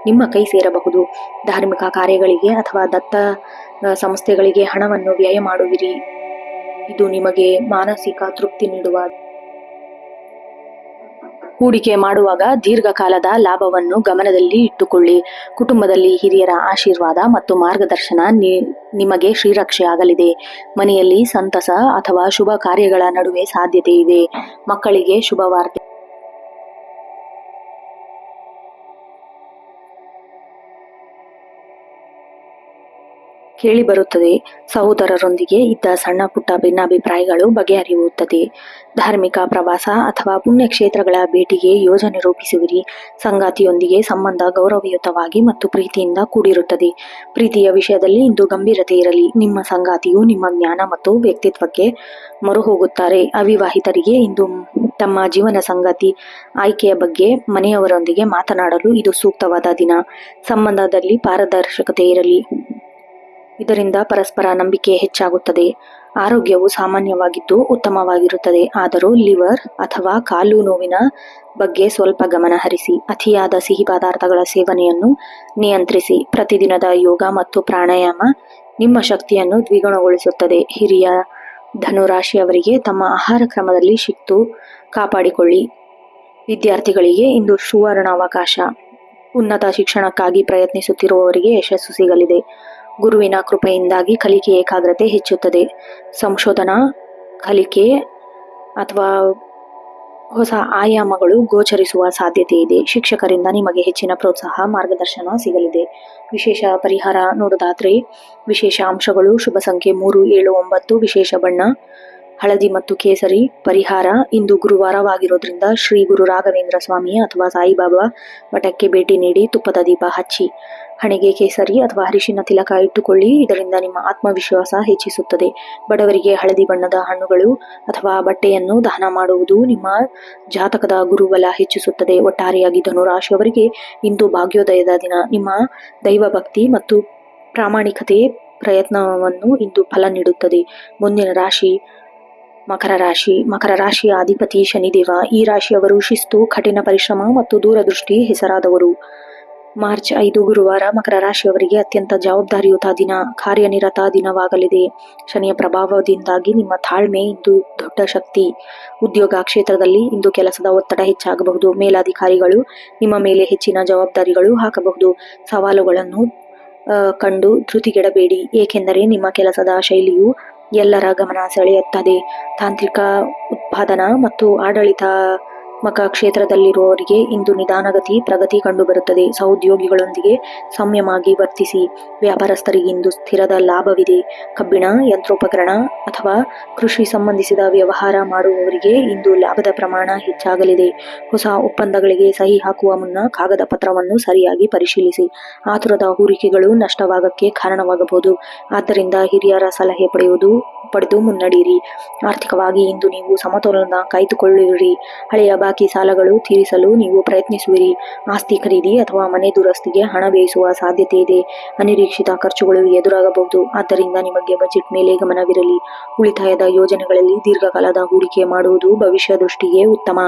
ನಿಮ್ಮ ಕೈ ಸೇರಬಹುದು. ಧಾರ್ಮಿಕ ಕಾರ್ಯಗಳಿಗೆ ಅಥವಾ ದತ್ತ ಸಂಸ್ಥೆಗಳಿಗೆ ಹಣವನ್ನು ವ್ಯಯ ಮಾಡುವಿರಿ. ಇದು ನಿಮಗೆ ಮಾನಸಿಕ ತೃಪ್ತಿ ನೀಡುವ. ಹೂಡಿಕೆ ಮಾಡುವಾಗ ದೀರ್ಘಕಾಲದ ಲಾಭವನ್ನು ಗಮನದಲ್ಲಿ ಇಟ್ಟುಕೊಳ್ಳಿ. ಕುಟುಂಬದಲ್ಲಿ ಹಿರಿಯರ ಆಶೀರ್ವಾದ ಮತ್ತು ಮಾರ್ಗದರ್ಶನ ನಿಮಗೆ ಶ್ರೀರಕ್ಷೆ ಆಗಲಿದೆ. ಮನೆಯಲ್ಲಿ ಸಂತಸ ಅಥವಾ ಶುಭ ಕಾರ್ಯಗಳ ನಡುವೆ ಸಾಧ್ಯತೆ ಇದೆ. ಮಕ್ಕಳಿಗೆ ಶುಭವಾರ್ತೆ. ಕೇಳಿಬರುತ್ತದೆ. ಸಹೋದರರೊಂದಿಗೆ ಇದ್ದ ಸಣ್ಣ ಪುಟ್ಟ ಭಿನ್ನಾಭಿಪ್ರಾಯಗಳು ಬಗೆಹರಿಯುತ್ತದೆ. ಧಾರ್ಮಿಕ ಪ್ರವಾಸ ಅಥವಾ ಪುಣ್ಯಕ್ಷೇತ್ರಗಳ ಭೇಟಿಗೆ ಯೋಜನೆ ರೂಪಿಸುವಿರಿ. ಸಂಗಾತಿಯೊಂದಿಗೆ ಸಂಬಂಧ ಗೌರವಯುತವಾಗಿ ಮತ್ತು ಪ್ರೀತಿಯಿಂದ ಕೂಡಿರುತ್ತದೆ. ಪ್ರೀತಿಯ ವಿಷಯದಲ್ಲಿ ಇಂದು ಗಂಭೀರತೆ ಇರಲಿ. ನಿಮ್ಮ ಸಂಗಾತಿಯು ನಿಮ್ಮ ಜ್ಞಾನ ಮತ್ತು ವ್ಯಕ್ತಿತ್ವಕ್ಕೆ ಮರುಹೋಗುತ್ತಾರೆ. ಅವಿವಾಹಿತರಿಗೆ ಇಂದು ತಮ್ಮ ಜೀವನ ಸಂಗಾತಿ ಆಯ್ಕೆಯ ಬಗ್ಗೆ ಮನೆಯವರೊಂದಿಗೆ ಮಾತನಾಡಲು ಇದು ಸೂಕ್ತವಾದ ದಿನ. ಸಂಬಂಧದಲ್ಲಿ ಪಾರದರ್ಶಕತೆ ಇರಲಿ. ಇದರಿಂದ ಪರಸ್ಪರ ನಂಬಿಕೆ ಹೆಚ್ಚಾಗುತ್ತದೆ. ಆರೋಗ್ಯವು ಸಾಮಾನ್ಯವಾಗಿದ್ದು ಉತ್ತಮವಾಗಿರುತ್ತದೆ. ಆದರೂ ಲಿವರ್ ಅಥವಾ ಕಾಲು ನೋವಿನ ಬಗ್ಗೆ ಸ್ವಲ್ಪ ಗಮನ ಹರಿಸಿ. ಅತಿಯಾದ ಸಿಹಿ ಪದಾರ್ಥಗಳ ಸೇವನೆಯನ್ನು ನಿಯಂತ್ರಿಸಿ. ಪ್ರತಿದಿನದ ಯೋಗ ಮತ್ತು ಪ್ರಾಣಾಯಾಮ ನಿಮ್ಮ ಶಕ್ತಿಯನ್ನು ದ್ವಿಗುಣಗೊಳಿಸುತ್ತದೆ. ಹಿರಿಯ ಧನುರಾಶಿಯವರಿಗೆ ತಮ್ಮ ಆಹಾರ ಕ್ರಮದಲ್ಲಿ ಶಿಸ್ತು ಕಾಪಾಡಿಕೊಳ್ಳಿ. ವಿದ್ಯಾರ್ಥಿಗಳಿಗೆ ಇಂದು ಸುವರ್ಣಾವಕಾಶ. ಉನ್ನತ ಶಿಕ್ಷಣಕ್ಕಾಗಿ ಪ್ರಯತ್ನಿಸುತ್ತಿರುವವರಿಗೆ ಯಶಸ್ಸು ಸಿಗಲಿದೆ. ಗುರುವಿನ ಕೃಪೆಯಿಂದಾಗಿ ಕಲಿಕೆ ಏಕಾಗ್ರತೆ ಹೆಚ್ಚುತ್ತದೆ. ಸಂಶೋಧನಾ ಕಲಿಕೆ ಅಥವಾ ಹೊಸ ಆಯಾಮಗಳು ಗೋಚರಿಸುವ ಸಾಧ್ಯತೆ ಇದೆ. ಶಿಕ್ಷಕರಿಂದ ನಿಮಗೆ ಹೆಚ್ಚಿನ ಪ್ರೋತ್ಸಾಹ, ಮಾರ್ಗದರ್ಶನ ಸಿಗಲಿದೆ. ವಿಶೇಷ ಪರಿಹಾರ ನೋಡೋದಾದ್ರೆ ವಿಶೇಷ ಅಂಶಗಳು: ಶುಭ ಸಂಖ್ಯೆ 3, 7, 9. ವಿಶೇಷ ಬಣ್ಣ ಹಳದಿ ಮತ್ತು ಕೇಸರಿ. ಪರಿಹಾರ: ಇಂದು ಗುರುವಾರವಾಗಿರೋದ್ರಿಂದ ಶ್ರೀ ಗುರು ರಾಘವೇಂದ್ರ ಸ್ವಾಮಿ ಅಥವಾ ಸಾಯಿಬಾಬಾ ಮಠಕ್ಕೆ ಭೇಟಿ ನೀಡಿ ತುಪ್ಪದ ದೀಪ ಹಚ್ಚಿ ಹಣೆಗೆ ಕೇಸರಿ ಅಥವಾ ಅರಿಶಿನ ತಿಲಕ ಇಟ್ಟುಕೊಳ್ಳಿ. ಇದರಿಂದ ನಿಮ್ಮ ಆತ್ಮವಿಶ್ವಾಸ ಹೆಚ್ಚಿಸುತ್ತದೆ. ಬಡವರಿಗೆ ಹಳದಿ ಬಣ್ಣದ ಹಣ್ಣುಗಳು ಅಥವಾ ಬಟ್ಟೆಯನ್ನು ದಾನ ಮಾಡುವುದು ನಿಮ್ಮ ಜಾತಕದ ಗುರುಬಲ ಹೆಚ್ಚಿಸುತ್ತದೆ. ಒಟ್ಟಾರೆಯಾಗಿ ಧನುರಾಶಿಯವರಿಗೆ ಇಂದು ಭಾಗ್ಯೋದಯದ ದಿನ. ನಿಮ್ಮ ದೈವಭಕ್ತಿ ಮತ್ತು ಪ್ರಾಮಾಣಿಕತೆ ಪ್ರಯತ್ನವನ್ನು ಇಂದು ಫಲ ನೀಡುತ್ತದೆ. ಮುಂದಿನ ರಾಶಿ ಮಕರ ರಾಶಿ. ಮಕರ ರಾಶಿಯ ಅಧಿಪತಿ ಶನಿದೇವ. ಈ ರಾಶಿಯವರು ಶಿಸ್ತು, ಕಠಿಣ ಪರಿಶ್ರಮ ಮತ್ತು ದೂರದೃಷ್ಟಿ ಹೆಸರಾದವರು. ಮಾರ್ಚ್ 5 ಗುರುವಾರ ಮಕರ ರಾಶಿಯವರಿಗೆ ಅತ್ಯಂತ ಜವಾಬ್ದಾರಿಯುತ ದಿನ, ಕಾರ್ಯನಿರತ ದಿನವಾಗಲಿದೆ. ಶನಿಯ ಪ್ರಭಾವದಿಂದಾಗಿ ನಿಮ್ಮ ತಾಳ್ಮೆ ಇಂದು ದೊಡ್ಡ ಶಕ್ತಿ. ಉದ್ಯೋಗ ಕ್ಷೇತ್ರದಲ್ಲಿ ಇಂದು ಕೆಲಸದ ಒತ್ತಡ ಹೆಚ್ಚಾಗಬಹುದು. ಮೇಲಾಧಿಕಾರಿಗಳು ನಿಮ್ಮ ಮೇಲೆ ಹೆಚ್ಚಿನ ಜವಾಬ್ದಾರಿಗಳು ಹಾಕಬಹುದು. ಸವಾಲುಗಳನ್ನು ಕಂಡು ಧೃತಿಗೆಡಬೇಡಿ, ಏಕೆಂದರೆ ನಿಮ್ಮ ಕೆಲಸದ ಶೈಲಿಯು ಎಲ್ಲರ ಗಮನ ಸೆಳೆಯುತ್ತದೆ. ತಾಂತ್ರಿಕ, ಉತ್ಪಾದನಾ ಮತ್ತು ಆಡಳಿತಾತ್ಮಕ ಕ್ಷೇತ್ರದಲ್ಲಿರುವವರಿಗೆ ಇಂದು ನಿಧಾನಗತಿ ಪ್ರಗತಿ ಕಂಡುಬರುತ್ತದೆ. ಸಹೋದ್ಯೋಗಿಗಳೊಂದಿಗೆ ಸಂಯಮವಾಗಿ ವರ್ತಿಸಿ. ವ್ಯಾಪಾರಸ್ಥರಿಗೆ ಇಂದು ಸ್ಥಿರದ ಲಾಭವಿದೆ. ಕಬ್ಬಿಣ, ಯಂತ್ರೋಪಕರಣ ಅಥವಾ ಕೃಷಿ ಸಂಬಂಧಿಸಿದ ವ್ಯವಹಾರ ಮಾಡುವವರಿಗೆ ಇಂದು ಲಾಭದ ಪ್ರಮಾಣ ಹೆಚ್ಚಾಗಲಿದೆ. ಹೊಸ ಒಪ್ಪಂದಗಳಿಗೆ ಸಹಿ ಹಾಕುವ ಮುನ್ನ ಕಾಗದ ಪತ್ರವನ್ನು ಸರಿಯಾಗಿ ಪರಿಶೀಲಿಸಿ. ಆತುರದ ಹೂಡಿಕೆಗಳು ನಷ್ಟವಾಗಕ್ಕೆ ಕಾರಣವಾಗಬಹುದು. ಆದ್ದರಿಂದ ಹಿರಿಯರ ಸಲಹೆ ಪಡೆದು ಮುನ್ನಡೆಯಿರಿ. ಆರ್ಥಿಕವಾಗಿ ಇಂದು ನೀವು ಸಮತೋಲನ ಕಾಯ್ದುಕೊಳ್ಳುವಿರಿ. ಹಳೆಯ ಬಾಕಿ ಸಾಲಗಳು ತೀರಿಸಲು ನೀವು ಪ್ರಯತ್ನಿಸುವಿರಿ. ಆಸ್ತಿ ಖರೀದಿ ಅಥವಾ ಮನೆ ದುರಸ್ತಿಗೆ ಹಣ ವ್ಯಯಿಸುವ ಸಾಧ್ಯತೆ ಇದೆ. ಅನಿರೀಕ್ಷಿತ ಖರ್ಚುಗಳು ಎದುರಾಗಬಹುದು. ಆದ್ದರಿಂದ ನಿಮಗೆ ಬಜೆಟ್ ಮೇಲೆ ಗಮನವಿರಲಿ. ಉಳಿತಾಯದ ಯೋಜನೆಗಳಲ್ಲಿ ದೀರ್ಘಕಾಲದ ಹೂಡಿಕೆ ಮಾಡುವುದು ಭವಿಷ್ಯ ದೃಷ್ಟಿಗೆ ಉತ್ತಮ.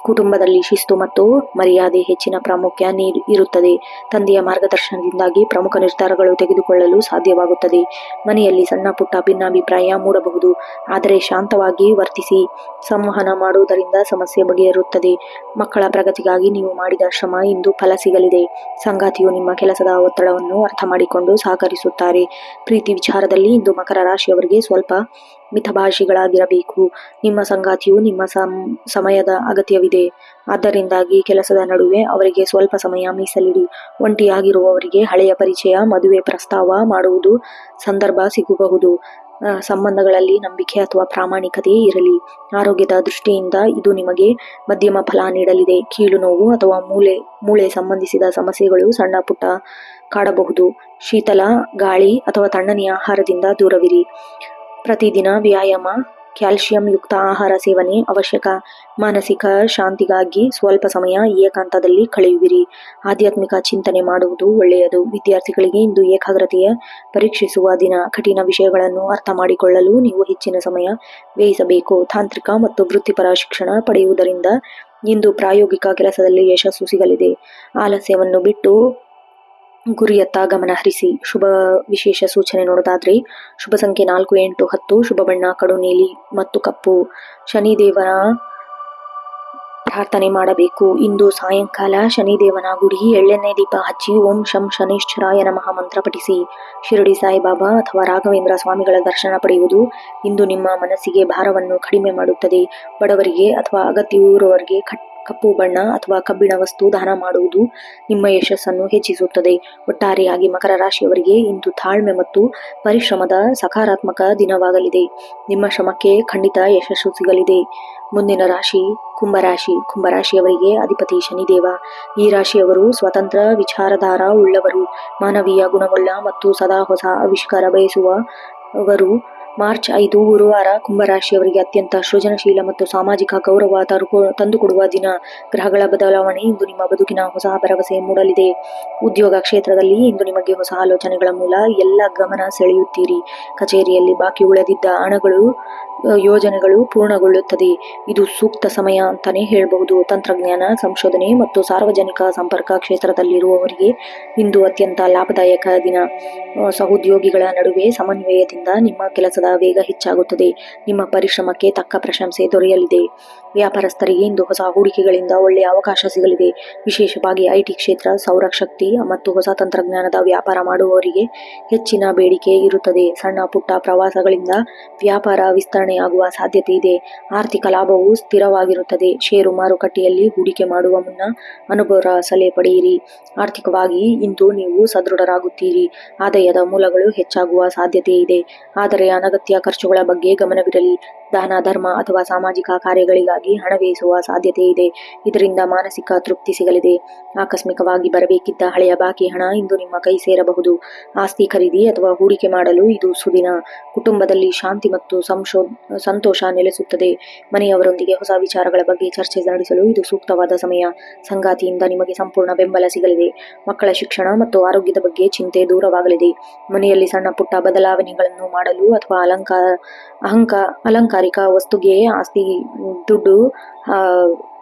ಕುಟುಂಬದಲ್ಲಿ ಶಿಸ್ತು ಮತ್ತು ಮರ್ಯಾದೆ ಹೆಚ್ಚಿನ ಪ್ರಾಮುಖ್ಯ ಇರುತ್ತದೆ. ತಂದೆಯ ಮಾರ್ಗದರ್ಶನದಿಂದಾಗಿ ಪ್ರಮುಖ ನಿರ್ಧಾರಗಳು ತೆಗೆದುಕೊಳ್ಳಲು ಸಾಧ್ಯವಾಗುತ್ತದೆ. ಮನೆಯಲ್ಲಿ ಸಣ್ಣ ಪುಟ್ಟ ಭಿನ್ನಾಭಿಪ್ರಾಯ ಮೂಡಬಹುದು, ಆದರೆ ಶಾಂತವಾಗಿ ವರ್ತಿಸಿ. ಸಂವಹನ ಮಾಡುವುದರಿಂದ ಸಮಸ್ಯೆ ಬಗೆಹರುತ್ತದೆ. ಮಕ್ಕಳ ಪ್ರಗತಿಗಾಗಿ ನೀವು ಮಾಡಿದ ಶ್ರಮ ಇಂದು ಫಲ ಸಿಗಲಿದೆ. ಸಂಗಾತಿಯು ನಿಮ್ಮ ಕೆಲಸದ ಒತ್ತಡವನ್ನು ಅರ್ಥ ಮಾಡಿಕೊಂಡು ಸಹಕರಿಸುತ್ತಾರೆ. ಪ್ರೀತಿ ವಿಚಾರದಲ್ಲಿ ಇಂದು ಮಕರ ರಾಶಿಯವರಿಗೆ ಸ್ವಲ್ಪ ಮಿತಭಾಷಿಗಳಾಗಿರಬೇಕು. ನಿಮ್ಮ ಸಂಗಾತಿಯು ನಿಮ್ಮ ಸಮಯದ ಅಗತ್ಯವಿದೆ. ಆದ್ದರಿಂದಾಗಿ ಕೆಲಸದ ನಡುವೆ ಅವರಿಗೆ ಸ್ವಲ್ಪ ಸಮಯ ಮೀಸಲಿಡಿ. ಒಂಟಿಯಾಗಿರುವವರಿಗೆ ಹಳೆಯ ಪರಿಚಯ, ಮದುವೆ ಪ್ರಸ್ತಾವ ಮಾಡುವುದು ಸಂದರ್ಭ ಸಿಗಬಹುದು. ಸಂಬಂಧಗಳಲ್ಲಿ ನಂಬಿಕೆ ಅಥವಾ ಪ್ರಾಮಾಣಿಕತೆ ಇರಲಿ. ಆರೋಗ್ಯದ ದೃಷ್ಟಿಯಿಂದ ಇದು ನಿಮಗೆ ಮಧ್ಯಮ ಫಲ ನೀಡಲಿದೆ. ಕೀಲು ನೋವು ಅಥವಾ ಮೂಳೆ ಸಂಬಂಧಿಸಿದ ಸಮಸ್ಯೆಗಳು ಸಣ್ಣ ಪುಟ್ಟ ಕಾಡಬಹುದು. ಶೀತಲ ಗಾಳಿ ಅಥವಾ ತಣ್ಣನೆಯ ಆಹಾರದಿಂದ ದೂರವಿರಿ. ಪ್ರತಿದಿನ ವ್ಯಾಯಾಮ, ಕ್ಯಾಲ್ಸಿಯಂ ಯುಕ್ತ ಆಹಾರ ಸೇವನೆ ಅವಶ್ಯಕ. ಮಾನಸಿಕ ಶಾಂತಿಗಾಗಿ ಸ್ವಲ್ಪ ಸಮಯ ಏಕಾಂತದಲ್ಲಿ ಕಳೆಯುವಿರಿ. ಆಧ್ಯಾತ್ಮಿಕ ಚಿಂತನೆ ಮಾಡುವುದು ಒಳ್ಳೆಯದು. ವಿದ್ಯಾರ್ಥಿಗಳಿಗೆ ಇಂದು ಏಕಾಗ್ರತೆಯ ಪರೀಕ್ಷಿಸುವ ದಿನ. ಕಠಿಣ ವಿಷಯಗಳನ್ನು ಅರ್ಥ ಮಾಡಿಕೊಳ್ಳಲು ನೀವು ಹೆಚ್ಚಿನ ಸಮಯ ವ್ಯಯಿಸಬೇಕು. ತಾಂತ್ರಿಕ ಮತ್ತು ವೃತ್ತಿಪರ ಶಿಕ್ಷಣ ಪಡೆಯುವುದರಿಂದ ಇಂದು ಪ್ರಾಯೋಗಿಕ ಕೆಲಸದಲ್ಲಿ ಯಶಸ್ಸು ಸಿಗಲಿದೆ. ಆಲಸ್ಯವನ್ನು ಬಿಟ್ಟು ಗುರಿಯತ್ತ ಗಮನ ಹರಿಸಿ. ಶುಭ ವಿಶೇಷ ಸೂಚನೆ ನೋಡೋದಾದ್ರೆ ಶುಭ ಸಂಖ್ಯೆ 4, 8, 10. ಶುಭ ಬಣ್ಣ ಕಡು ನೀಲಿ ಮತ್ತು ಕಪ್ಪು. ಶನಿದೇವನ ಪ್ರಾರ್ಥನೆ ಮಾಡಬೇಕು. ಇಂದು ಸಾಯಂಕಾಲ ಶನಿದೇವನ ಗುಡಿ ಎಳ್ಳೆಣ್ಣೆ ದೀಪ ಹಚ್ಚಿ ಓಂ ಶಂ ಶನೈಶ್ಚರಾಯ ನಮಃ ಮಂತ್ರ ಪಠಿಸಿ. ಶಿರಡಿ ಸಾಯಿಬಾಬಾ ಅಥವಾ ರಾಘವೇಂದ್ರ ಸ್ವಾಮಿಗಳ ದರ್ಶನ ಪಡೆಯುವುದು ಇಂದು ನಿಮ್ಮ ಮನಸ್ಸಿಗೆ ಭಾರವನ್ನು ಕಡಿಮೆ ಮಾಡುತ್ತದೆ. ಬಡವರಿಗೆ ಅಥವಾ ಅಗತ್ಯವಿರುವವರಿಗೆ ಕಪ್ಪು ಬಣ್ಣ ಅಥವಾ ಕಬ್ಬಿಣ ವಸ್ತು ದಾನ ಮಾಡುವುದು ನಿಮ್ಮ ಯಶಸ್ಸನ್ನು ಹೆಚ್ಚಿಸುತ್ತದೆ. ಒಟ್ಟಾರೆಯಾಗಿ ಮಕರ ರಾಶಿಯವರಿಗೆ ಇಂದು ತಾಳ್ಮೆ ಮತ್ತು ಪರಿಶ್ರಮದ ಸಕಾರಾತ್ಮಕ ದಿನವಾಗಲಿದೆ. ನಿಮ್ಮ ಶ್ರಮಕ್ಕೆ ಖಂಡಿತ ಯಶಸ್ಸು ಸಿಗಲಿದೆ. ಮುಂದಿನ ರಾಶಿ ಕುಂಭರಾಶಿ. ಕುಂಭರಾಶಿಯವರಿಗೆ ಅಧಿಪತಿ ಶನಿದೇವ. ಈ ರಾಶಿಯವರು ಸ್ವತಂತ್ರ ವಿಚಾರಧಾರ ಉಳ್ಳವರು, ಮಾನವೀಯ ಗುಣವುಳ್ಳ ಮತ್ತು ಸದಾ ಹೊಸ ಆವಿಷ್ಕಾರ ಬಯಸುವವರು. ಮಾರ್ಚ್ 5 ಗುರುವಾರ ಕುಂಭರಾಶಿಯವರಿಗೆ ಅತ್ಯಂತ ಸೃಜನಶೀಲ ಮತ್ತು ಸಾಮಾಜಿಕ ಗೌರವ ತಂದುಕೊಡುವ ದಿನ. ಗ್ರಹಗಳ ಬದಲಾವಣೆ ಇಂದು ನಿಮ್ಮ ಬದುಕಿನ ಹೊಸ ಭರವಸೆ ಮೂಡಲಿದೆ. ಉದ್ಯೋಗ ಕ್ಷೇತ್ರದಲ್ಲಿ ಇಂದು ನಿಮಗೆ ಹೊಸ ಆಲೋಚನೆಗಳ ಮೂಲ ಎಲ್ಲ ಗಮನ ಸೆಳೆಯುತ್ತೀರಿ. ಕಚೇರಿಯಲ್ಲಿ ಬಾಕಿ ಉಳಿದಿದ್ದ ಯೋಜನೆಗಳು ಪೂರ್ಣಗೊಳ್ಳುತ್ತದೆ. ಇದು ಸೂಕ್ತ ಸಮಯ ಅಂತಾನೆ ಹೇಳಬಹುದು. ತಂತ್ರಜ್ಞಾನ, ಸಂಶೋಧನೆ ಮತ್ತು ಸಾರ್ವಜನಿಕ ಸಂಪರ್ಕ ಕ್ಷೇತ್ರದಲ್ಲಿರುವವರಿಗೆ ಇಂದು ಅತ್ಯಂತ ಲಾಭದಾಯಕ ದಿನ. ಸಹೋದ್ಯೋಗಿಗಳ ನಡುವೆ ಸಮನ್ವಯದಿಂದ ನಿಮ್ಮ ಕೆಲಸದ ವೇಗ ಹೆಚ್ಚಾಗುತ್ತದೆ. ನಿಮ್ಮ ಪರಿಶ್ರಮಕ್ಕೆ ತಕ್ಕ ಪ್ರಶಂಸೆ ದೊರೆಯಲಿದೆ. ವ್ಯಾಪಾರಸ್ಥರಿಗೆ ಇಂದು ಹೊಸ ಹೂಡಿಕೆಗಳಿಂದ ಒಳ್ಳೆಯ ಅವಕಾಶ ಸಿಗಲಿದೆ. ವಿಶೇಷವಾಗಿ ಐಟಿ ಕ್ಷೇತ್ರ, ಸೌರಶಕ್ತಿ ಮತ್ತು ಹೊಸ ತಂತ್ರಜ್ಞಾನದ ವ್ಯಾಪಾರ ಮಾಡುವವರಿಗೆ ಹೆಚ್ಚಿನ ಬೇಡಿಕೆ ಇರುತ್ತದೆ. ಸಣ್ಣ ಪುಟ್ಟ ಪ್ರವಾಸಗಳಿಂದ ವ್ಯಾಪಾರ ವಿಸ್ತರಣೆಯಾಗುವ ಸಾಧ್ಯತೆ ಇದೆ. ಆರ್ಥಿಕ ಲಾಭವು ಸ್ಥಿರವಾಗಿರುತ್ತದೆ. ಷೇರು ಮಾರುಕಟ್ಟೆಯಲ್ಲಿ ಹೂಡಿಕೆ ಮಾಡುವ ಮುನ್ನ ಅನುಭವ ಸಲಹೆ ಪಡೆಯಿರಿ. ಆರ್ಥಿಕವಾಗಿ ಇಂದು ನೀವು ಸದೃಢರಾಗುತ್ತೀರಿ. ಆದಾಯದ ಮೂಲಗಳು ಹೆಚ್ಚಾಗುವ ಸಾಧ್ಯತೆ ಇದೆ. ಆದರೆ ಅನಗತ್ಯ ಖರ್ಚುಗಳ ಬಗ್ಗೆ ಗಮನವಿರಲಿ. ದಾನ, ಧರ್ಮ ಅಥವಾ ಸಾಮಾಜಿಕ ಕಾರ್ಯಗಳಿಗಾಗಿ ಹಣ ವ್ಯಯಿಸುವ ಸಾಧ್ಯತೆ ಇದೆ. ಇದರಿಂದ ಮಾನಸಿಕ ತೃಪ್ತಿ ಸಿಗಲಿದೆ. ಆಕಸ್ಮಿಕವಾಗಿ ಬರಬೇಕಿದ್ದ ಹಳೆಯ ಬಾಕಿ ಹಣ ಇಂದು ನಿಮ್ಮ ಕೈ ಸೇರಬಹುದು. ಆಸ್ತಿ ಖರೀದಿ ಅಥವಾ ಹೂಡಿಕೆ ಮಾಡಲು ಇದು ಸುದಿನ. ಕುಟುಂಬದಲ್ಲಿ ಶಾಂತಿ ಮತ್ತು ಸಂತೋಷ ನೆಲೆಸುತ್ತದೆ. ಮನೆಯವರೊಂದಿಗೆ ಹೊಸ ವಿಚಾರಗಳ ಬಗ್ಗೆ ಚರ್ಚೆ ನಡೆಸಲು ಇದು ಸೂಕ್ತವಾದ ಸಮಯ. ಸಂಗಾತಿಯಿಂದ ನಿಮಗೆ ಸಂಪೂರ್ಣ ಬೆಂಬಲ ಸಿಗಲಿದೆ. ಮಕ್ಕಳ ಶಿಕ್ಷಣ ಮತ್ತು ಆರೋಗ್ಯದ ಬಗ್ಗೆ ಚಿಂತೆ ದೂರವಾಗಲಿದೆ. ಮನೆಯಲ್ಲಿ ಸಣ್ಣ ಪುಟ್ಟ ಬದಲಾವಣೆಗಳನ್ನು ಮಾಡಲು ಅಥವಾ ಅಲಂಕಾರಿಕ ವಸ್ತುಗೆ ಆಸ್ತಿ ದುಡ್ಡು